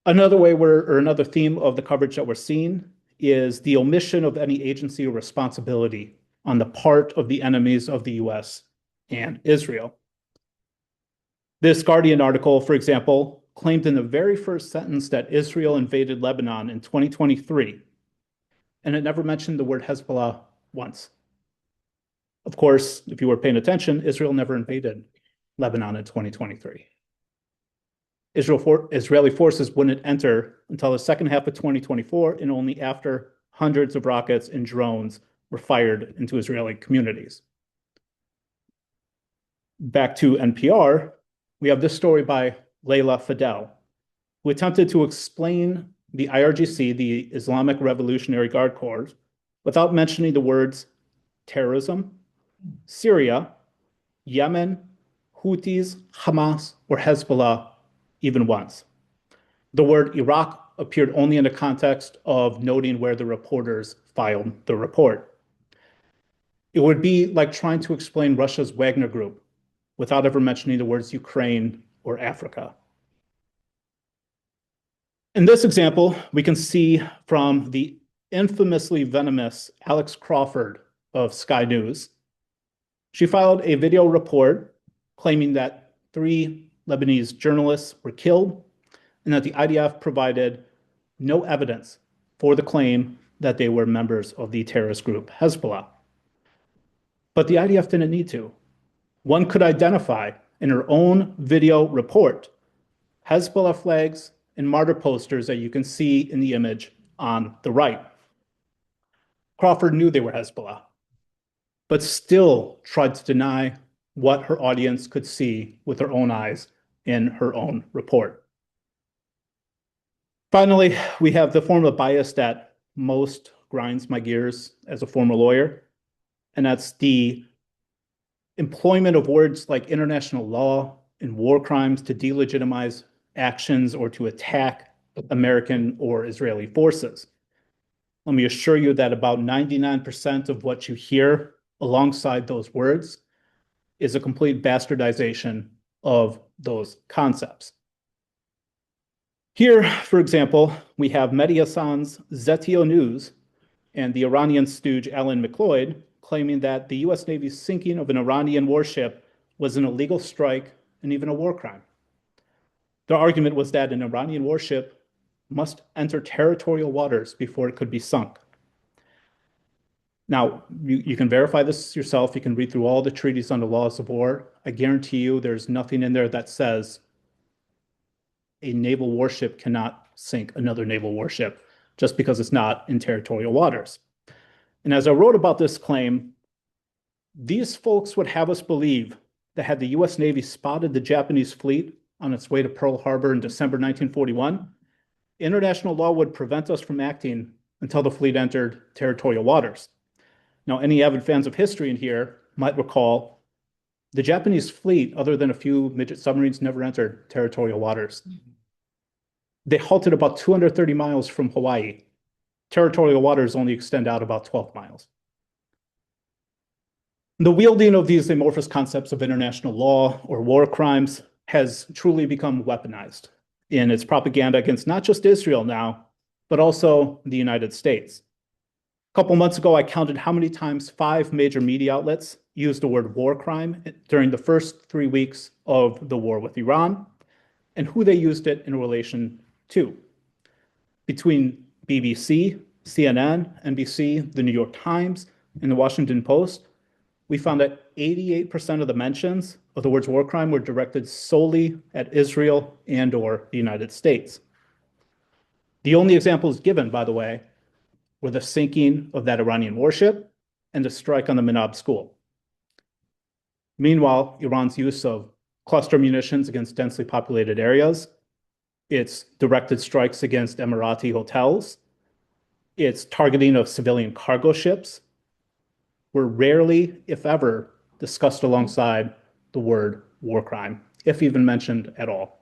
Another theme of the coverage that we're seeing is the omission of any agency or responsibility on the part of the enemies of the US and Israel. This Guardian article, for example, claimed in the very first sentence that Israel invaded Lebanon in 2023, and it never mentioned the word Hezbollah once. Of course, if you were paying attention, Israel never invaded Lebanon in 2023. Israeli forces wouldn't enter until the second half of 2024, and only after hundreds of rockets and drones were fired into Israeli communities. Back to NPR, we have this story by Layla Fadel, who attempted to explain the IRGC, the Islamic Revolutionary Guard Corps, without mentioning the words terrorism, Syria, Yemen, Houthis, Hamas, or Hezbollah even once. The word Iraq appeared only in the context of noting where the reporters filed the report. It would be like trying to explain Russia's Wagner Group without ever mentioning the words Ukraine or Africa. In this example, we can see from the infamously venomous Alex Crawford of Sky News. She filed a video report claiming that 3 Lebanese journalists were killed and that the IDF provided no evidence for the claim that they were members of the terrorist group Hezbollah. But the IDF didn't need to. One could identify in her own video report Hezbollah flags and martyr posters that you can see in the image on the right. Crawford knew they were Hezbollah, but still tried to deny what her audience could see with her own eyes in her own report. Finally, we have the form of bias that most grinds my gears as a former lawyer, and that's the employment of words like international law and war crimes to delegitimize actions or to attack American or Israeli forces. Let me assure you that about 99% of what you hear alongside those words is a complete bastardization of those concepts. Here, for example, we have Mehdi Hassan's Zetio News and the Iranian stooge Alan McLeod claiming that the US Navy's sinking of an Iranian warship was an illegal strike and even a war crime. Their argument was that an Iranian warship must enter territorial waters before it could be sunk. Now, you can verify this yourself. You can read through all the treaties on the laws of war. I guarantee you there's nothing in there that says a naval warship cannot sink another naval warship just because it's not in territorial waters. And as I wrote about this claim, these folks would have us believe that had the US Navy spotted the Japanese fleet on its way to Pearl Harbor in December 1941, international law would prevent us from acting until the fleet entered territorial waters. Now, any avid fans of history in here might recall the Japanese fleet, other than a few midget submarines, never entered territorial waters. They halted about 230 miles from Hawaii. Territorial waters only extend out about 12 miles. The wielding of these amorphous concepts of international law or war crimes has truly become weaponized in its propaganda against not just Israel now, but also the United States. A couple months ago, I counted how many times 5 major media outlets used the word war crime during the first 3 weeks of the war with Iran, and who they used it in relation to. Between BBC, CNN, NBC, the New York Times, and the Washington Post, we found that 88% of the mentions of the words war crime were directed solely at Israel and/or the United States. The only examples given, by the way, were the sinking of that Iranian warship and the strike on the Minab school. Meanwhile, Iran's use of cluster munitions against densely populated areas, its directed strikes against Emirati hotels, its targeting of civilian cargo ships, were rarely, if ever, discussed alongside the word war crime, if even mentioned at all.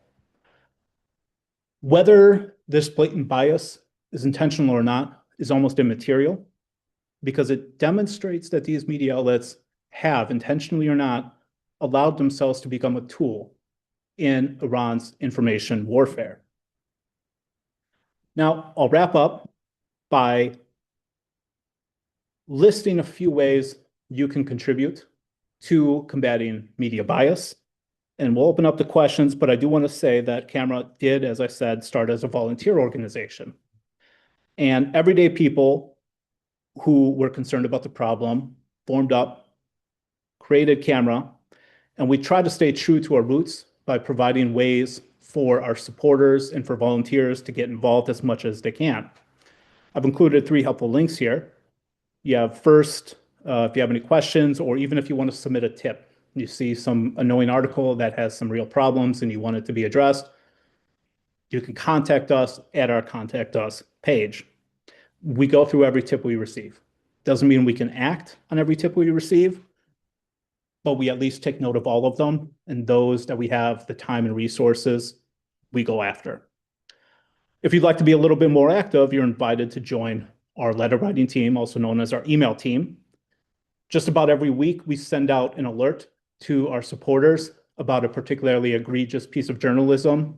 Whether this blatant bias is intentional or not is almost immaterial, because it demonstrates that these media outlets have, intentionally or not, allowed themselves to become a tool in Iran's information warfare. Now, I'll wrap up by listing a few ways you can contribute to combating media bias. And we'll open up the questions, but I do want to say that Camera did, as I said, start as a volunteer organization. And everyday people who were concerned about the problem formed up, created Camera, and we try to stay true to our roots by providing ways for our supporters and for volunteers to get involved as much as they can. I've included 3 helpful links here. You have first, if you have any questions, or even if you want to submit a tip, you see some annoying article that has some real problems and you want it to be addressed, you can contact us at our Contact Us page. We go through every tip we receive. Doesn't mean we can act on every tip we receive, but we at least take note of all of them, and those that we have the time and resources, we go after. If you'd like to be a little bit more active, you're invited to join our letter writing team, also known as our email team. Just about every week, we send out an alert to our supporters about a particularly egregious piece of journalism,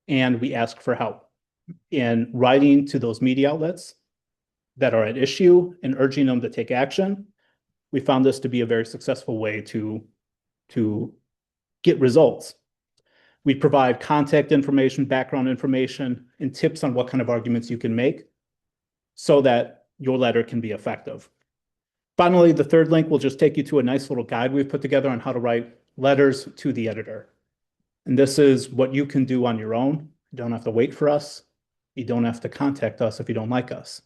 and we ask for help in writing to those media outlets that are at issue and urging them to take action. We found this to be a very successful way to get results. We provide contact information, background information, and tips on what kind of arguments you can make so that your letter can be effective. Finally, the third link will just take you to a nice little guide we've put together on how to write letters to the editor. And this is what you can do on your own. You don't have to wait for us. You don't have to contact us if you don't like us.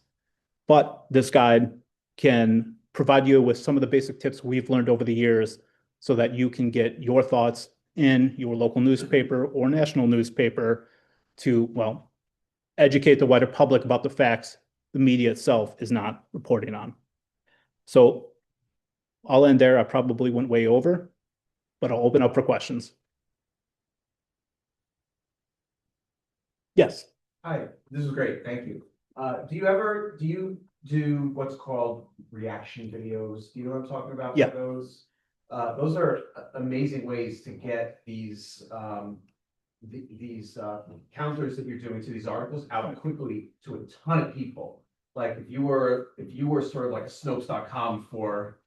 But this guide can provide you with some of the basic tips we've learned over the years so that you can get your thoughts in your local newspaper or national newspaper to, well, educate the wider public about the facts the media itself is not reporting on. So I'll end there. I probably went way over, but I'll open up for questions. Yes. Hi, this is great. Thank you. Do you do what's called reaction videos? Do you know what I'm talking about? Yeah. Those are amazing ways to get these counters that you're doing to these articles out quickly to a ton of people. Like if you were sort of like a Snopes.com for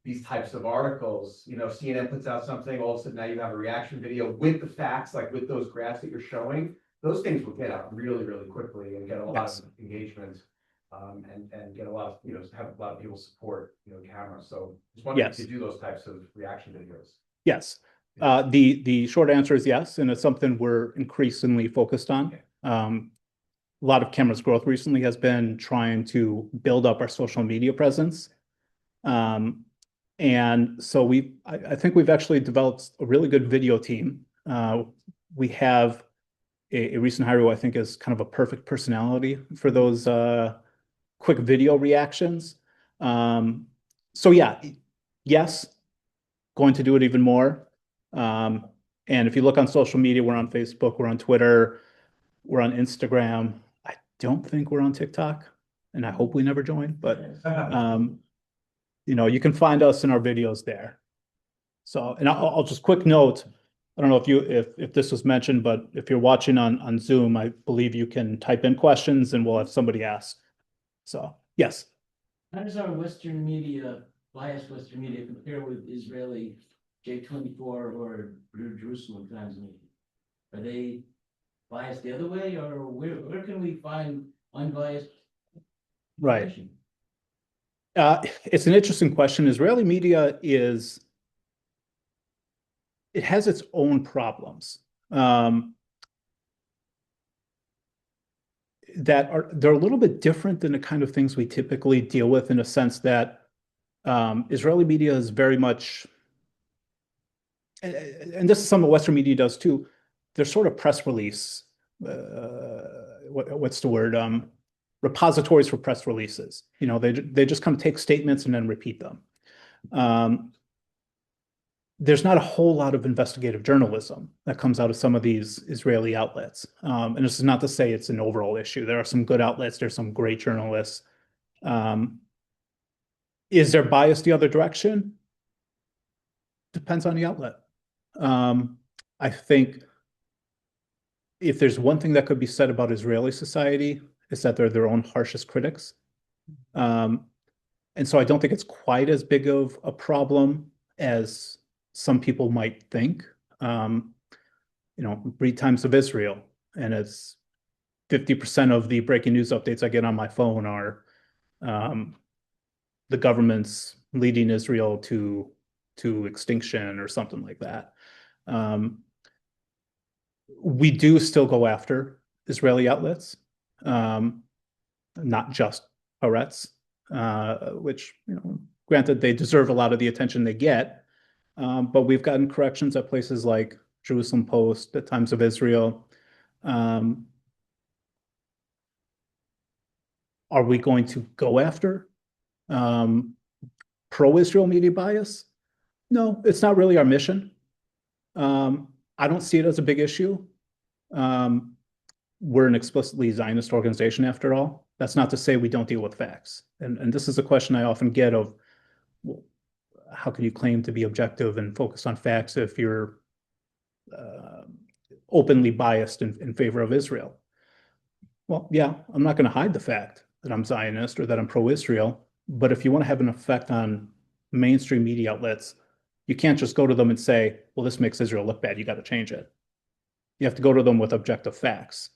these types of articles, you know, CNN puts out something, all of a sudden now you have a reaction video with the facts, like with those graphs that you're showing. Those things will get out really, really quickly and get a lot of engagement, and get a lot of, you know, have a lot of people support, you know, Camera. So just wondering if you do those types of reaction videos. Yes. The short answer is yes, and it's something we're increasingly focused on. a lot of Camera's growth recently has been trying to build up our social media presence. And so I think we've actually developed a really good video team. We have a recent hire who I think is kind of a perfect personality for those quick video reactions. So yeah, yes, going to do it even more. And if you look on social media, we're on Facebook, we're on Twitter, we're on Instagram. I don't think we're on TikTok, and I hope we never join, but you can find us in our videos there. So, and I'll just quick note, I don't know if this was mentioned, but if you're watching on Zoom, I believe you can type in questions and we'll have somebody ask. So, yes. How does our Western media, biased Western media, compare with Israeli J24 or Jerusalem Times media? Are they biased the other way, or where can we find unbiased Right. information? It's an interesting question. Israeli media it has its own problems. They're a little bit different than the kind of things we typically deal with, in a sense that Israeli media is very much, and this is something Western media does too, they're sort of press release, what's the word? Repositories for press releases. They just kind of take statements and then repeat them. There's not a whole lot of investigative journalism that comes out of some of these Israeli outlets. And this is not to say it's an overall issue. There are some good outlets, there's some great journalists. Is there bias the other direction? Depends on the outlet. I think if there's one thing that could be said about Israeli society, is that they're their own harshest critics. And so I don't think it's quite as big of a problem as some people might think. Read Times of Israel, and it's 50% of the breaking news updates I get on my phone are the government's leading Israel to extinction or something like that. We do still go after Israeli outlets, not just Haaretz, which, granted, they deserve a lot of the attention they get. But we've gotten corrections at places like Jerusalem Post, the Times of Israel. Are we going to go after pro-Israel media bias? No, it's not really our mission. I don't see it as a big issue. We're an explicitly Zionist organization, after all. That's not to say we don't deal with facts. And this is a question I often get of, well, how can you claim to be objective and focused on facts if you're openly biased in favor of Israel? Well, yeah, I'm not going to hide the fact that I'm Zionist or that I'm pro-Israel, but if you want to have an effect on mainstream media outlets, you can't just go to them and say, well, this makes Israel look bad, you got to change it. You have to go to them with objective facts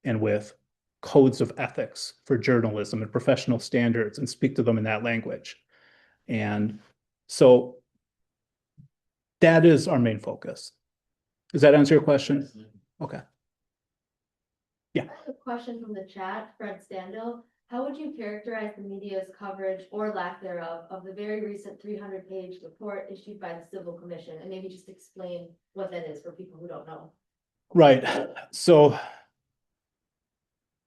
and with codes of ethics for journalism and professional standards, and speak to them in that language. And so that is our main focus. Does that answer your question? Okay. Yeah. A question from the chat, Fred Standill. How would you characterize the media's coverage or lack thereof of the very recent 300-page report issued by the Civil Commission? And maybe just explain what that is for people who don't know. Right. So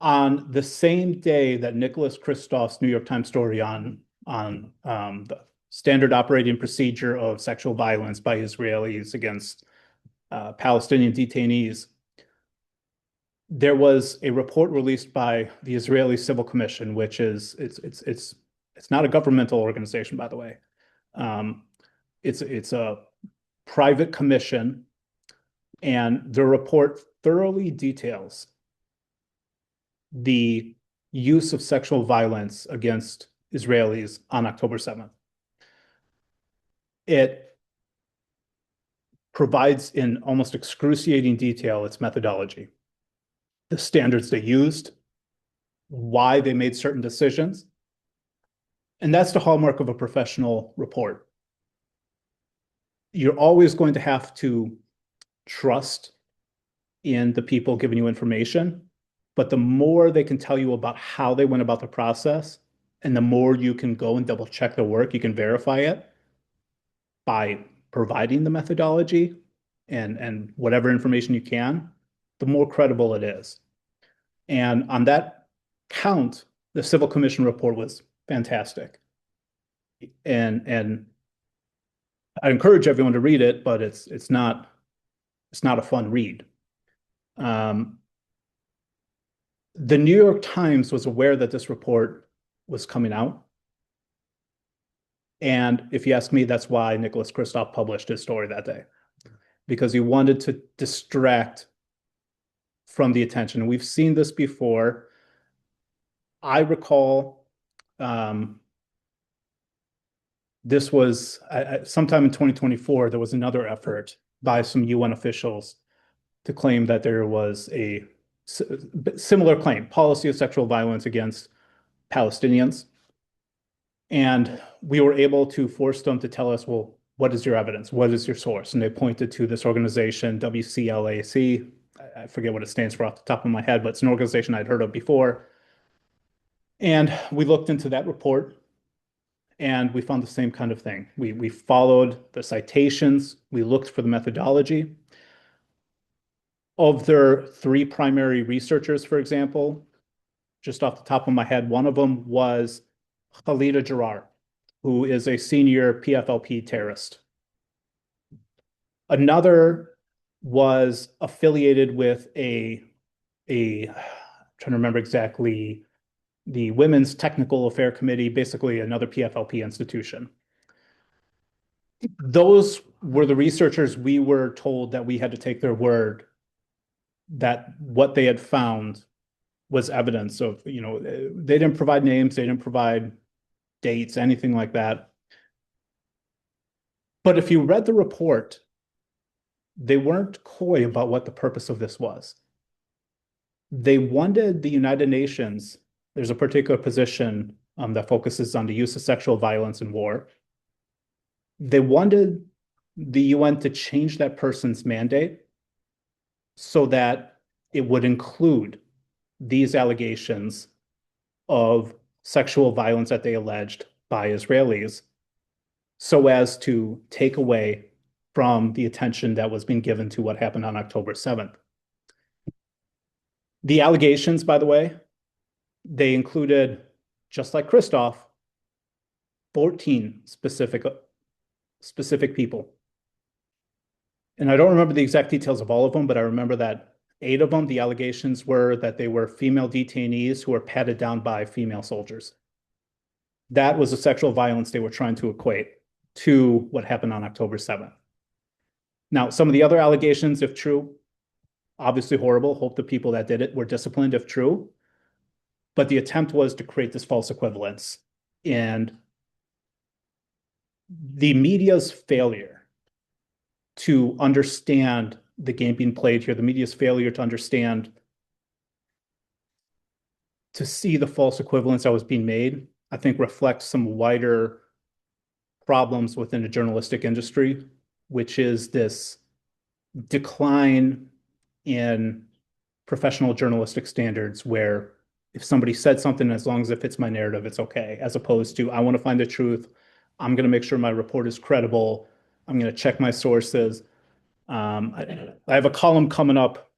on the same day that Nicholas Kristof's New York Times story on the standard operating procedure of sexual violence by Israelis against Palestinian detainees, there was a report released by the Israeli Civil Commission, which is it's not a governmental organization, by the way. It's a private commission, and the report thoroughly details the use of sexual violence against Israelis on October 7th. It provides in almost excruciating detail its methodology, the standards they used, why they made certain decisions. And that's the hallmark of a professional report. You're always going to have to trust in the people giving you information. But the more they can tell you about how they went about the process, and the more you can go and double check the work, you can verify it by providing the methodology and whatever information you can, the more credible it is. And on that count, the Civil Commission report was fantastic. And I encourage everyone to read it, but it's not a fun read. The New York Times was aware that this report was coming out. And if you ask me, that's why Nicholas Kristof published his story that day, because he wanted to distract from the attention. And we've seen this before. I recall this was sometime in 2024, there was another effort by some UN officials to claim that there was a similar claim, policy of sexual violence against Palestinians. And we were able to force them to tell us, well, what is your evidence? What is your source? And they pointed to this organization, WCLAC. I forget what it stands for off the top of my head, but it's an organization I'd heard of before. And we looked into that report and we found the same kind of thing. We followed the citations. We looked for the methodology. Of their 3 primary researchers, for example, just off the top of my head, one of them was Khalida Jarrar, who is a senior PFLP terrorist. Another was affiliated with I'm trying to remember exactly, the Women's Technical Affair Committee, basically another PFLP institution. Those were the researchers we were told that we had to take their word that what they had found was evidence of, they didn't provide names, they didn't provide dates, anything like that. But if you read the report, they weren't coy about what the purpose of this was. They wanted the United Nations, there's a particular position that focuses on the use of sexual violence in war. They wanted the UN to change that person's mandate so that it would include these allegations of sexual violence that they alleged by Israelis, so as to take away from the attention that was being given to what happened on October 7th. The allegations, by the way, they included, just like Kristof, 14 specific people. And I don't remember the exact details of all of them, but I remember that 8 of them, the allegations were that they were female detainees who were patted down by female soldiers. That was the sexual violence they were trying to equate to what happened on October 7th. Now, some of the other allegations, if true, obviously horrible. Hope the people that did it were disciplined if true. But the attempt was to create this false equivalence. And the media's failure to understand the game being played here, the media's failure to understand, to see the false equivalence that was being made, I think reflects some wider problems within the journalistic industry, which is this decline in professional journalistic standards where if somebody said something, as long as it fits my narrative, it's okay, as opposed to, I want to find the truth. I'm going to make sure my report is credible. I'm going to check my sources. I have a column coming up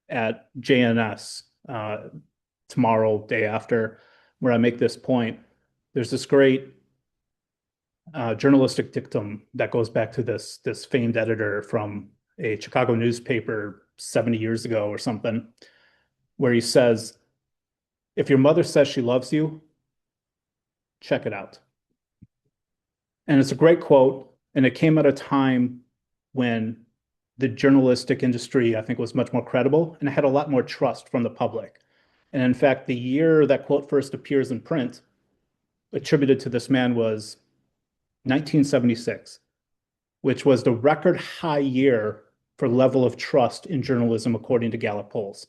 at JNS tomorrow, day after, where I make this point. There's this great journalistic dictum that goes back to this famed editor from a Chicago newspaper 70 years ago or something, where he says, if your mother says she loves you, check it out. And it's a great quote, and it came at a time when the journalistic industry, I think, was much more credible and had a lot more trust from the public. And in fact, the year that quote first appears in print, attributed to this man, was 1976, which was the record high year for level of trust in journalism, according to Gallup polls.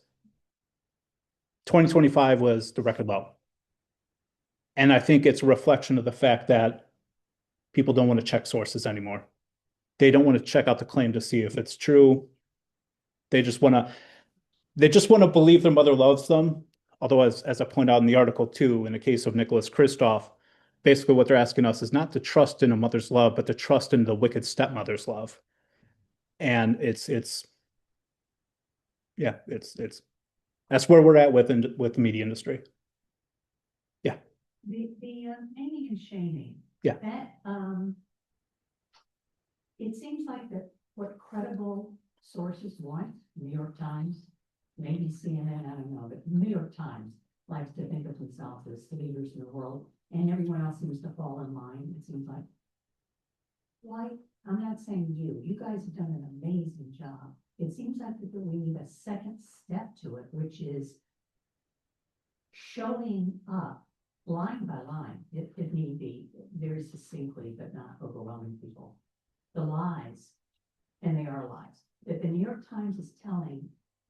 2025 was the record low. And I think it's a reflection of the fact that people don't want to check sources anymore. They don't want to check out the claim to see if it's true. They just want to, They just want to believe their mother loves them. Although, as I point out in the article too, in the case of Nicholas Kristof, basically what they're asking us is not to trust in a mother's love, but to trust in the wicked stepmother's love. And yeah, that's where we're at with the media industry. Yeah. The naming and shaming. Yeah. That, it seems like that what credible sources want, New York Times, maybe CNN, I don't know, but New York Times likes to think of themselves as the leaders in the world, and everyone else seems to fall in line, it seems like. Why, I'm not saying you guys have done an amazing job. It seems like that we need a second step to it, which is showing up line by line, if need be, very succinctly, but not overwhelming people, the lies, and they are lies, that the New York Times is telling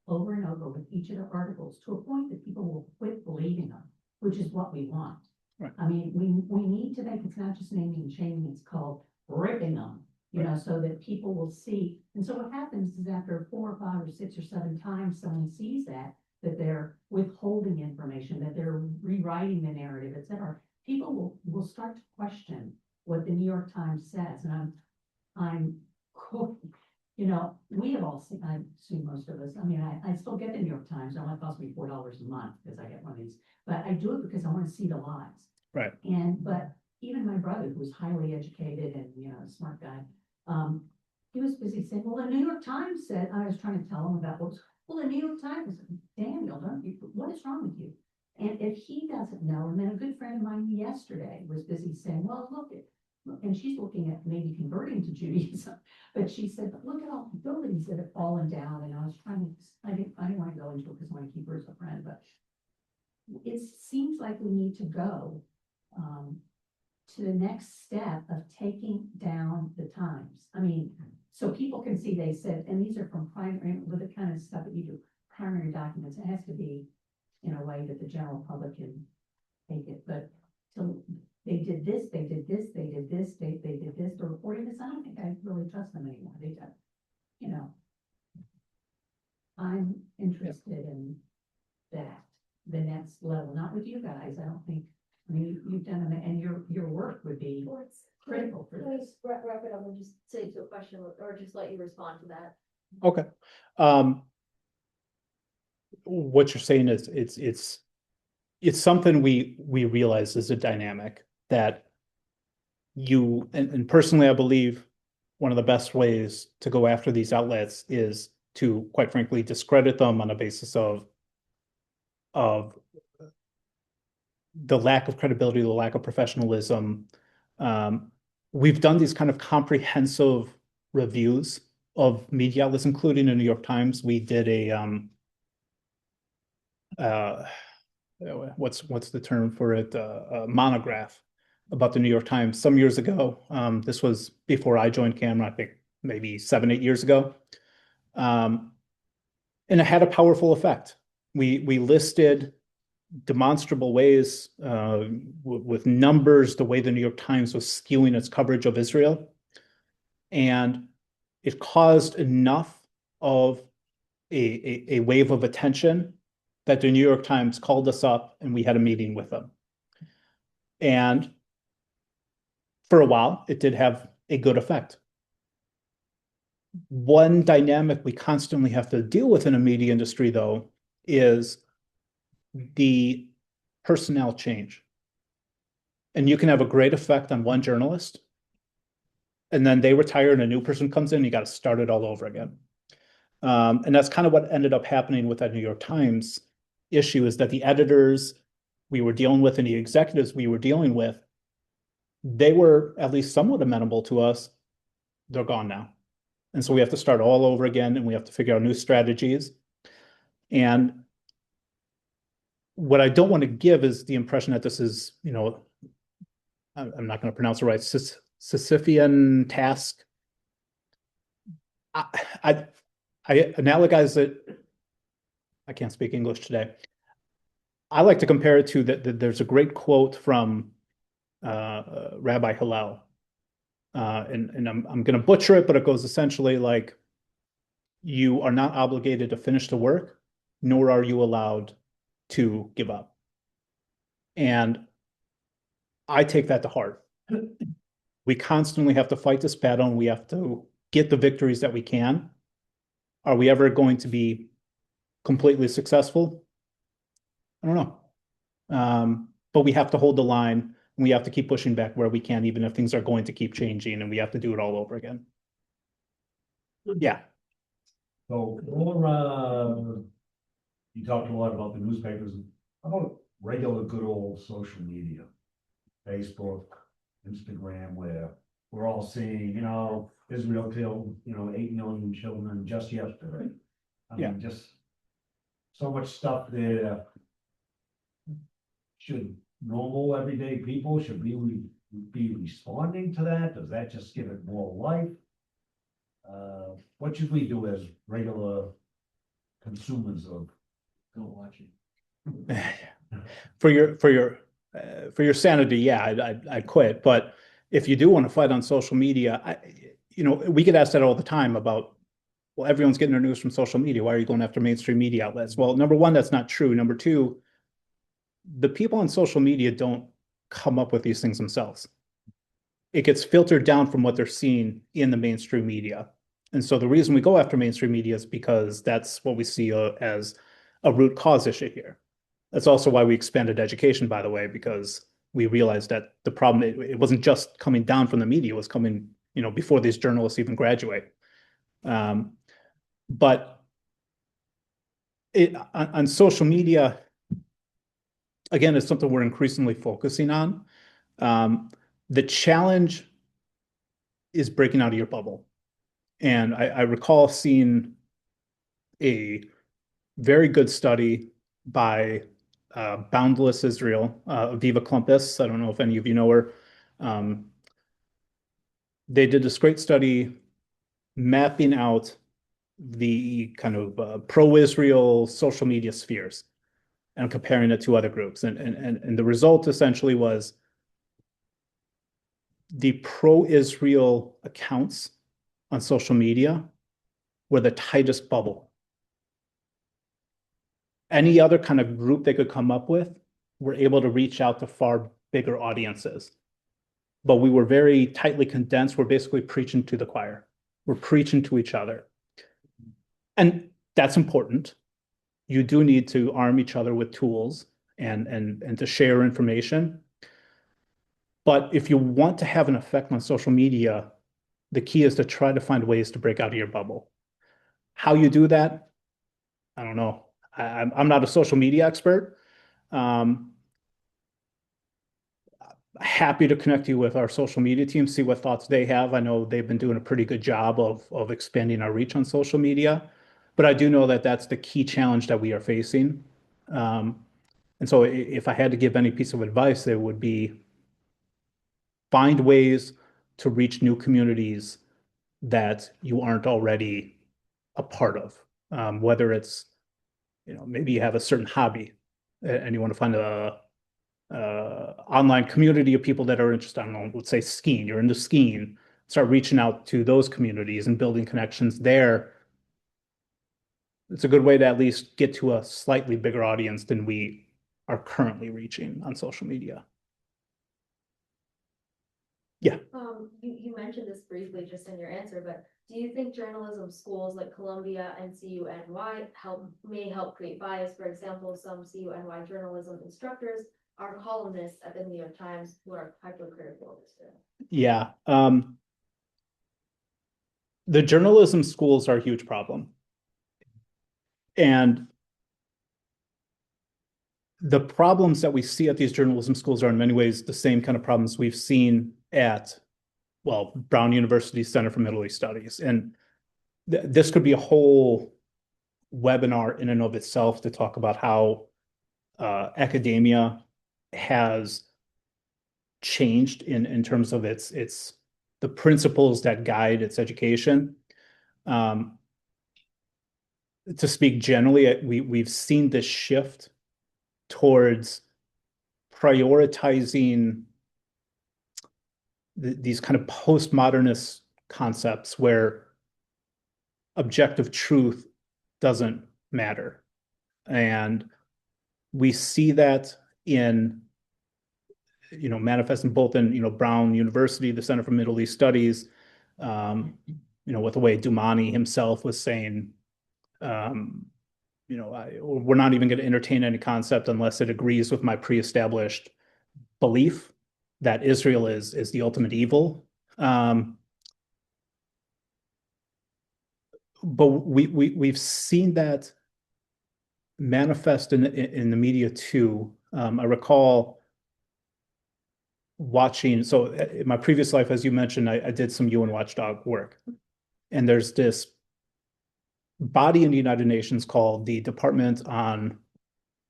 over and over with each of their articles to a point that people will quit believing them, which is what we want. Right. I mean, we need to make, it's not just naming and shaming, it's called ripping them, you know, so that people will see. And so what happens is after 4 or 5 or 6 or 7 times someone sees that they're withholding information, that they're rewriting the narrative, et cetera, people will start to question what the New York Times says. And I'm you know, we have all seen, I've seen most of us, I mean, I still get the New York Times, it only costs me $4 a month because I get one of these, but I do it because I want to see the lies. Right. But even my brother, who's highly educated and, you know, a smart guy, he was busy saying, well, the New York Times said, I was trying to tell him about what, well, the New York Times, Daniel, what is wrong with you? And if he doesn't know, and then a good friend of mine yesterday was busy saying, well, and she's looking at maybe converting to Judaism, but she said, but look at all the buildings that have fallen down. And I was trying to, I didn't want to go into it because I want to keep her as a friend, but it seems like we need to go to the next step of taking down the Times. I mean, so people can see, they said, and these are from primary, with the kind of stuff that you do, primary documents, it has to be in a way that the general public can take it, but they did this, they did this, they did this, they did this, they're reporting this, I don't think I really trust them anymore, they just, you know. I'm interested in that, the next level, not with you guys, I don't think, I mean, you've done, and your work would be critical for this. Wrap it up and just say to a question or just let you respond to that. Okay. What you're saying is it's something we realize is a dynamic that you and personally I believe one of the best ways to go after these outlets is to, quite frankly, discredit them on a basis of the lack of credibility, the lack of professionalism. We've done these kind of comprehensive reviews of media outlets, including the New York Times. We did what's the term for it? A monograph about the New York Times some years ago. This was before I joined Cameron, I think maybe 7, 8 years ago. And it had a powerful effect. We listed demonstrable ways with numbers, the way the New York Times was skewing its coverage of Israel. And it caused enough of a wave of attention that the New York Times called us up and we had a meeting with them. And for a while, it did have a good effect. One dynamic we constantly have to deal with in a media industry, though, is the personnel change. And you can have a great effect on one journalist, and then they retire and a new person comes in, you got to start it all over again. And that's kind of what ended up happening with that New York Times issue, is that the editors we were dealing with and the executives we were dealing with, they were at least somewhat amenable to us. They're gone now. And so we have to start all over again, and we have to figure out new strategies. And what I don't want to give is the impression that this is, you know, I'm not going to pronounce it right, Sisyphean task. I analogize it, I can't speak English today. I like to compare it to that there's a great quote from Rabbi Hillel. And I'm going to butcher it, but it goes essentially like, you are not obligated to finish the work. nor are you allowed to give up. And I take that to heart. We constantly have to fight this battle and we have to get the victories that we can. Are we ever going to be completely successful? I don't know. But we have to hold the line and we have to keep pushing back where we can, even if things are going to keep changing and we have to do it all over again. Yeah. So, you talked a lot about the newspapers. How about regular good old social media? Facebook, Instagram, where we're all seeing, Israel killed, 8 million children just yesterday. I mean, just so much stuff there. Should normal everyday people, should we be responding to that? Does that just give it more life? What should we do as regular consumers of? Don't watch it. For your sanity, yeah, I'd quit. But if you do want to fight on social media, we get asked that all the time about, well, everyone's getting their news from social media. Why are you going after mainstream media outlets? Well, number one, that's not true. Number two, the people on social media don't come up with these things themselves. It gets filtered down from what they're seeing in the mainstream media. And so the reason we go after mainstream media is because that's what we see as a root cause issue here. That's also why we expanded education, by the way, because we realized that the problem, it wasn't just coming down from the media, it was coming, before these journalists even graduate. But on social media, again, it's something we're increasingly focusing on. The challenge is breaking out of your bubble. And I recall seeing a very good study by Boundless Israel, Aviva Klumpus. I don't know if any of you know her. They did this great study mapping out the kind of pro-Israel social media spheres and comparing it to other groups. And the result essentially was the pro-Israel accounts on social media were the tightest bubble. Any other kind of group they could come up with were able to reach out to far bigger audiences. But we were very tightly condensed. We're basically preaching to the choir. We're preaching to each other. And that's important. You do need to arm each other with tools and to share information. But if you want to have an effect on social media, the key is to try to find ways to break out of your bubble. How you do that, I don't know. I'm not a social media expert. Happy to connect you with our social media team, see what thoughts they have. I know they've been doing a pretty good job of expanding our reach on social media, but I do know that that's the key challenge that we are facing. And so if I had to give any piece of advice, it would be find ways to reach new communities that you aren't already a part of. Whether it's, maybe you have a certain hobby and you want to find a online community of people that are interested, I don't know, let's say skiing, you're into skiing, start reaching out to those communities and building connections there. It's a good way to at least get to a slightly bigger audience than we are currently reaching on social media. Yeah. You mentioned this briefly just in your answer, but do you think journalism schools like Columbia and CUNY may help create bias? For example, some CUNY journalism instructors are columnists at the New York Times who are hypercritical of this. Yeah. The journalism schools are a huge problem. And the problems that we see at these journalism schools are in many ways the same kind of problems we've seen at, Brown University Center for Middle East Studies. And this could be a whole webinar in and of itself to talk about how academia has changed in terms of the principles that guide its education. To speak generally, we've seen this shift towards prioritizing these kind of postmodernist concepts where objective truth doesn't matter. And we see that in, manifesting both in, Brown University, the Center for Middle East Studies, with the way Dumani himself was saying, we're not even going to entertain any concept unless it agrees with my pre-established belief that Israel is the ultimate evil. But we've seen that manifest in the media too. I recall watching, so in my previous life, as you mentioned, I did some UN Watchdog work. And there's this body in the United Nations called the Department on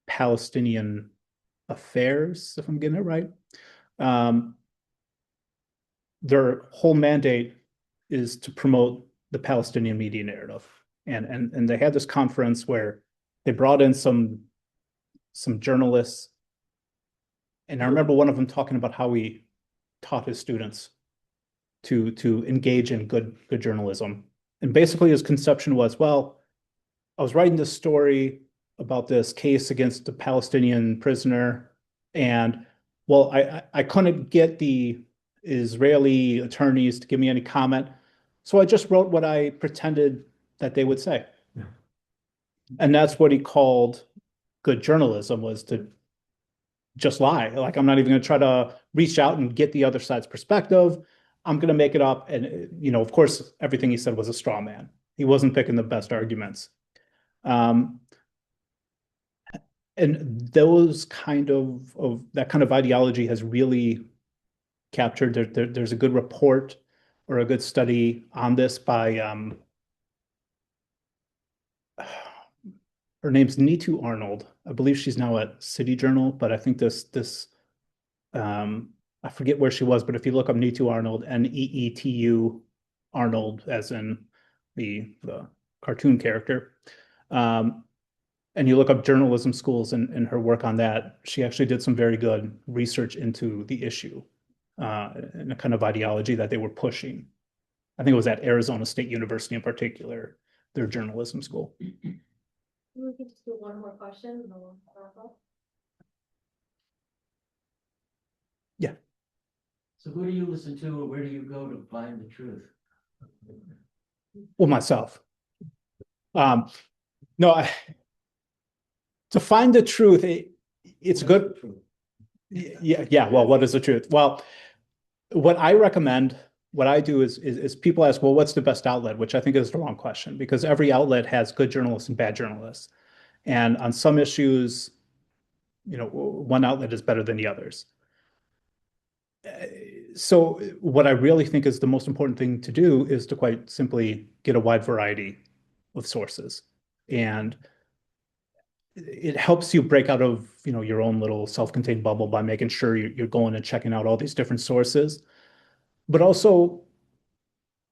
Palestinian Affairs, if I'm getting it right. Their whole mandate is to promote the Palestinian media narrative. And they had this conference where they brought in some journalists. And I remember one of them talking about how he taught his students to engage in good journalism. And basically his conception was, well, I was writing this story about this case against a Palestinian prisoner, and well, I couldn't get the Israeli attorneys to give me any comment, so I just wrote what I pretended that they would say. Yeah. And that's what he called good journalism, was to just lie. Like, I'm not even going to try to reach out and get the other side's perspective. I'm going to make it up. And, of course, everything he said was a straw man. He wasn't picking the best arguments. And those that kind of ideology has really captured. There's a good report or a good study on this by her name's Neetu Arnold. I believe she's now at City Journal, but I think this I forget where she was, but if you look up Neetu Arnold, Neetu Arnold, as in the cartoon character, and you look up journalism schools and her work on that, she actually did some very good research into the issue and the kind of ideology that they were pushing. I think it was at Arizona State University in particular, their journalism school. We can just do one more question and then we'll wrap up. Yeah. So who do you listen to, or where do you go to find the truth? Well, myself. No, to find the truth, it's good. Yeah. Well, what is the truth? Well, what I recommend, what I do is people ask, well, what's the best outlet? Which I think is the wrong question, because every outlet has good journalists and bad journalists. And on some issues, one outlet is better than the others. So what I really think is the most important thing to do is to quite simply get a wide variety of sources. And it helps you break out of, your own little self-contained bubble by making sure you're going and checking out all these different sources. But also,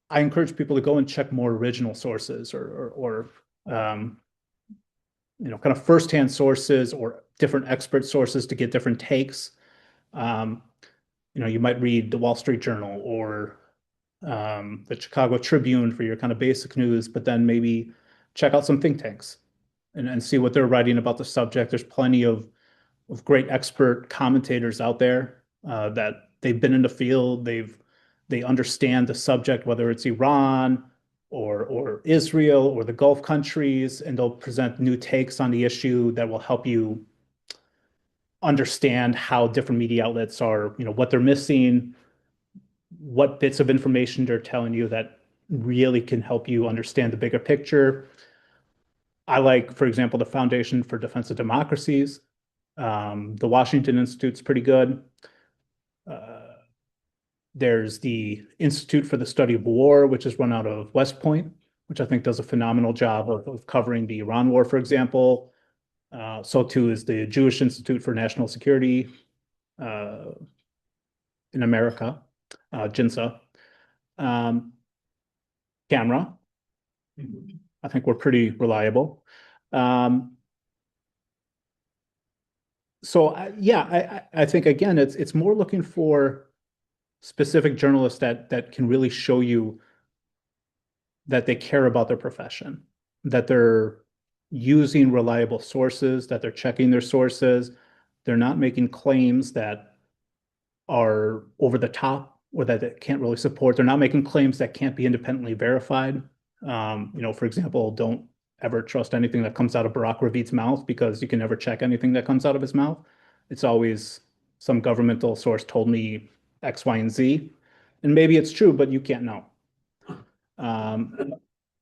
I encourage people to go and check more original sources or kind of firsthand sources or different expert sources to get different takes. You might read the Wall Street Journal or the Chicago Tribune for your kind of basic news, but then maybe check out some think tanks and see what they're writing about the subject. There's plenty of great expert commentators out there that they've been in the field. They understand the subject, whether it's Iran or Israel or the Gulf countries, and they'll present new takes on the issue that will help you understand how different media outlets are, what they're missing, what bits of information they're telling you that really can help you understand the bigger picture. I like, for example, the Foundation for Defense of Democracies. The Washington Institute's pretty good. There's the Institute for the Study of War, which is run out of West Point, which I think does a phenomenal job of covering the Iran war, for example. So too is the Jewish Institute for National Security in America, JINSA. Camera. I think we're pretty reliable. So I think, again, it's more looking for specific journalists that can really show you that they care about their profession, that they're using reliable sources, that they're checking their sources. They're not making claims that are over the top or that it can't really support. They're not making claims that can't be independently verified. For example, don't ever trust anything that comes out of Barack Ravid's mouth, because you can never check anything that comes out of his mouth. It's always some governmental source told me X, Y, and Z. And maybe it's true, but you can't know.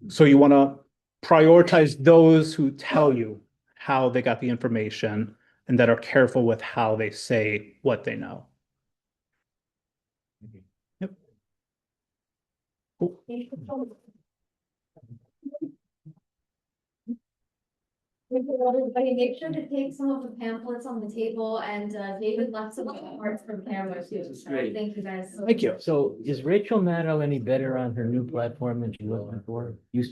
So you want to prioritize those who tell you how they got the information and that are careful with how they say what they know. Yep. Cool. Everybody, make sure to take some of the pamphlets on the table, and David left some of the parts from camera too. This is So great. thank you guys. Thank you. So is Rachel Maddow any better on her new platform than she was before? You